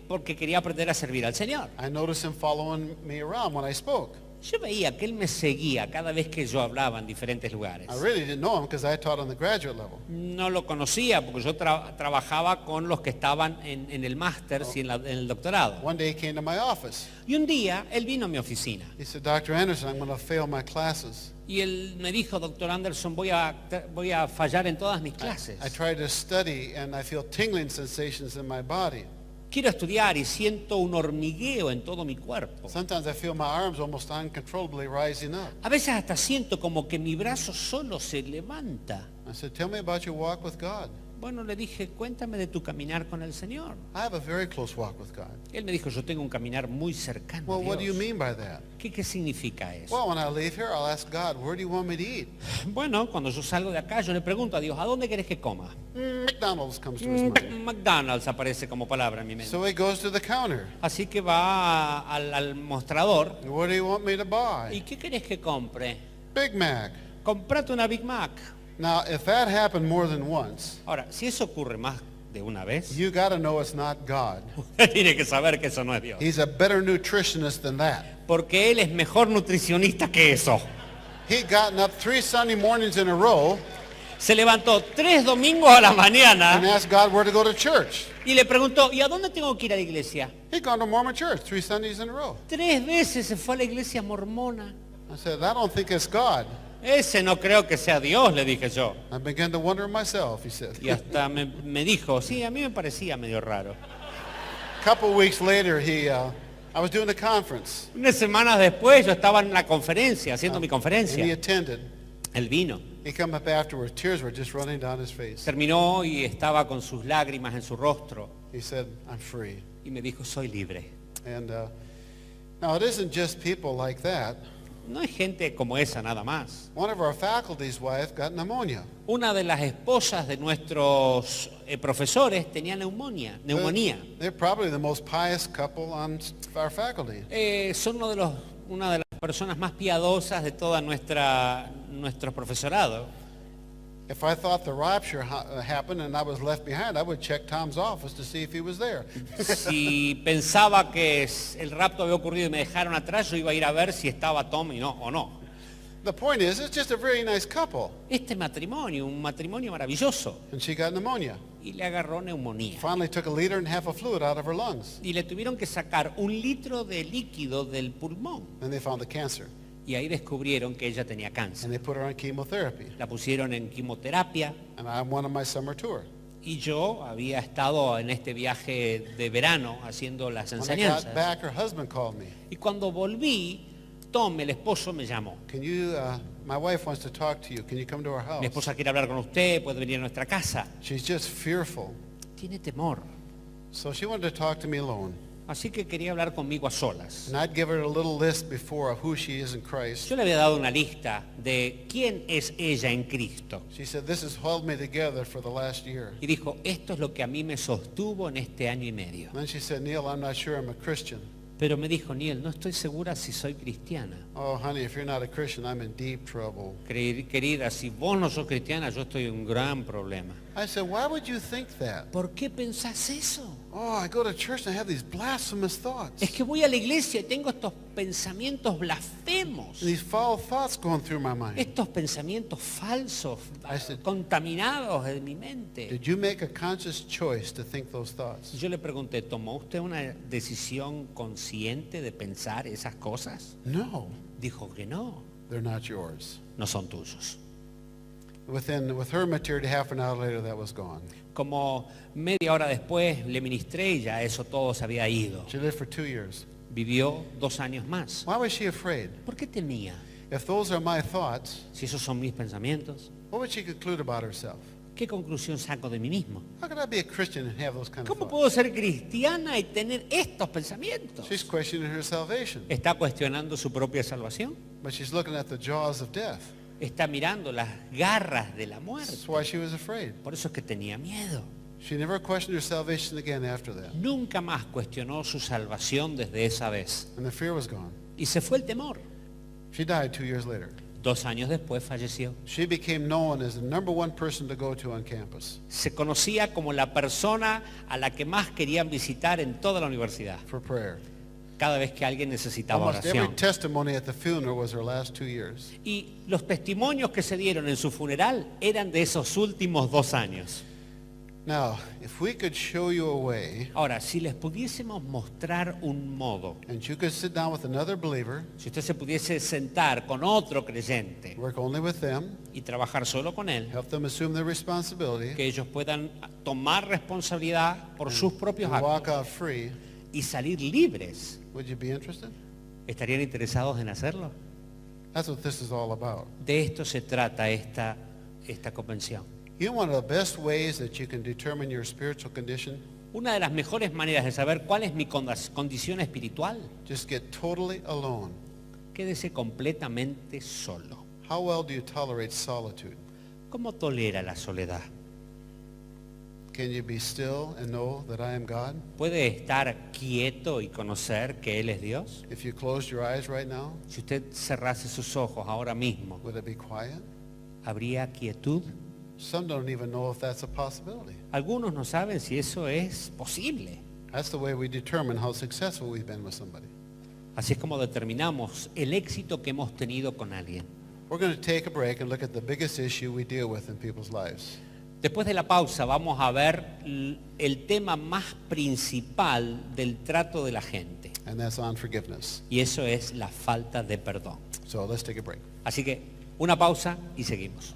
porque quería aprender a servir al Señor. I noticed him following me around when I spoke. Yo veía que él me seguía cada vez que yo hablaba en diferentes lugares. I really didn't know him because I taught on the graduate level. No lo conocía porque yo trabajaba con los que estaban en el máster y en el doctorado. One day he came to my office. Y un día él vino a mi oficina He said, Dr. Anderson, I'm going to fail my classes. y él me dijo, doctor Anderson, voy a fallar en todas mis clases. I tried to study and I feel tingling sensations in my body. Quiero estudiar y siento un hormigueo en todo mi cuerpo. Sometimes I feel my arms almost uncontrollably rising up. A veces hasta siento como que mi brazo solo se levanta. I said, tell me about your walk with God. Bueno, le dije, cuéntame de tu caminar con el Señor. I have a very close walk with God. Él me dijo, yo tengo un caminar muy cercano a Well, what do you Dios. mean by that? ¿Qué significa eso? Well, when I leave here, I'll ask God, where do you want me to eat? Bueno, cuando yo salgo de acá, yo le pregunto a Dios, ¿a dónde querés que coma? McDonald's comes to his mind. McDonald's aparece como palabra en mi mente. So he goes to the counter. Así que va al mostrador. What do you want me to ¿Y buy? qué querés que compre? Big Mac. Comprate una Big Mac. Now, if that happened more than once, Ahora, si eso ocurre más de una vez, you got to know it's not God. usted tiene que saber que eso no es Dios. He's a better nutritionist than that. Porque Él es mejor nutricionista que eso. He'd gotten up 3 Sunday mornings in a row Se levantó 3 domingos a la and mañana asked God where to go to church. y le preguntó, ¿y a dónde tengo que ir a la iglesia? He'd gone to Mormon church 3 Sundays in a row. 3 veces se fue a la iglesia mormona. I said, I don't think it's God. Ese no creo que sea Dios, le dije yo. I began to wonder myself, he said. Y hasta me dijo, sí, a mí me parecía medio raro. A couple weeks later, I was doing a conference, Unas semanas después yo estaba en la conferencia, haciendo mi and he conferencia. attended. Él vino, He come up afterwards, tears were just running down his face. terminó y estaba con sus lágrimas en su rostro. He said, I'm free. Y me dijo, soy libre. And now it isn't just people like that. No es gente como esa nada más. One of our faculty's wife got pneumonia. Una de las esposas de nuestros profesores tenía neumonía. They're probably the most pious couple on our faculty. Son una de las personas más piadosas de toda nuestro profesorado. If I thought the rapture happened and I was left behind, I would check Tom's office to see if he was there. Si pensaba que el rapto había ocurrido y me dejaron atrás, yo iba a ir a ver si estaba Tom o no. The point is, it's just a very nice couple. Este matrimonio, un matrimonio maravilloso, And she got pneumonia. y le agarró neumonía. Finally took 1.5 liters of fluid out of her lungs. Y le tuvieron que sacar 1 litro de líquido del pulmón. And they found the cancer. Y ahí descubrieron que ella tenía and cáncer. they put her on chemotherapy. La pusieron en quimioterapia And I went on my summer tour. y yo había estado en este viaje de verano haciendo las When I got enseñanzas. back, her husband called me. Y cuando volví, Tom, el esposo, me llamó. Can you, my wife wants to talk to you. Can you come to our Mi house? esposa quiere hablar con usted, puede venir a nuestra casa. She's just fearful. Tiene temor. So she wanted to talk to me alone. Así que quería hablar conmigo a solas. And I'd give her a little list before of who she is in Christ. Yo le había dado una lista de quién es ella en Cristo. She said, this has held me together for the last year. Y dijo, esto es lo que a mí me sostuvo en este año y medio. And then she said, Neil, I'm not sure I'm a Christian. Pero me dijo, Niel, no estoy segura si soy cristiana. Oh, honey, if you're not a Christian, I'm in deep trouble. Querida, si vos no sos cristiana, yo estoy en un gran problema. I said, why would you think that? ¿Por qué pensás eso? Oh, I go to church and I have these blasphemous thoughts. Es que voy a la iglesia y tengo estos pensamientos blasfemos. And these foul thoughts going through my mind. Estos pensamientos falsos, I said, contaminados de mi mente. did you make a conscious choice to think those thoughts? Yo le pregunté, ¿tomó usted una decisión consciente de pensar esas cosas? No, Dijo que no, they're not yours. no son tuyos. With her maturity, half an hour later, that was gone. Como media hora después le ministré y ya eso todo se había ido. She lived for 2 years. Vivió 2 años más. Why was she afraid? ¿Por qué temía? If those are my thoughts, Si esos son mis pensamientos, what would she conclude about herself? ¿qué conclusión saco de mí mismo? How could I be a Christian and have those kind of ¿Cómo thoughts? puedo ser cristiana y tener estos pensamientos? She's questioning her salvation, Está cuestionando su propia salvación. but she's looking at the jaws of death. Está mirando las garras de la muerte. That's why she was afraid. Por eso es que tenía miedo. She never questioned her salvation again after that. Nunca más cuestionó su salvación desde esa vez. And the fear was gone. Y se fue el temor. She died 2 years later. 2 años después falleció. She became known as the #1 person to go to on campus Se conocía como la persona a la que más querían visitar en toda la universidad. for prayer. Cada vez que alguien necesitaba Almost every oración. testimony at the funeral was her last 2 years. Y los testimonios que se dieron en su funeral eran de esos últimos 2 años. Now, if we could show you a way Ahora, si les pudiésemos mostrar un modo, and you could sit down with another believer, si usted se pudiese sentar con otro creyente work only with them, y trabajar solo con él, help them assume their responsibility, que ellos puedan tomar responsabilidad por sus propios and walk actos out free, y salir libres, would you be interested? ¿estarían interesados en hacerlo? That's what this is all about. De esto se trata esta convención. You know, one of the best ways that you can determine your spiritual condition? Una de las mejores maneras de saber cuál es mi condición espiritual, Just get totally alone. quédese completamente solo. How well do you tolerate solitude? ¿Cómo tolera la soledad? Can you be still and know that I am God? ¿Puede estar quieto y conocer que Él es Dios? If you closed your eyes right now, Si usted cerrase sus ojos ahora mismo, would it be quiet? ¿habría quietud? Some don't even know if that's a possibility. Algunos no saben si eso es posible. That's the way we determine how successful we've been with somebody. Así es como determinamos el éxito que hemos tenido con alguien. We're going to take a break and look at the biggest issue we deal with in people's lives. Después de la pausa vamos a ver el tema más principal del trato de la gente. And that's unforgiveness. Y eso es la falta de perdón. So let's take a break. Así que una pausa y seguimos.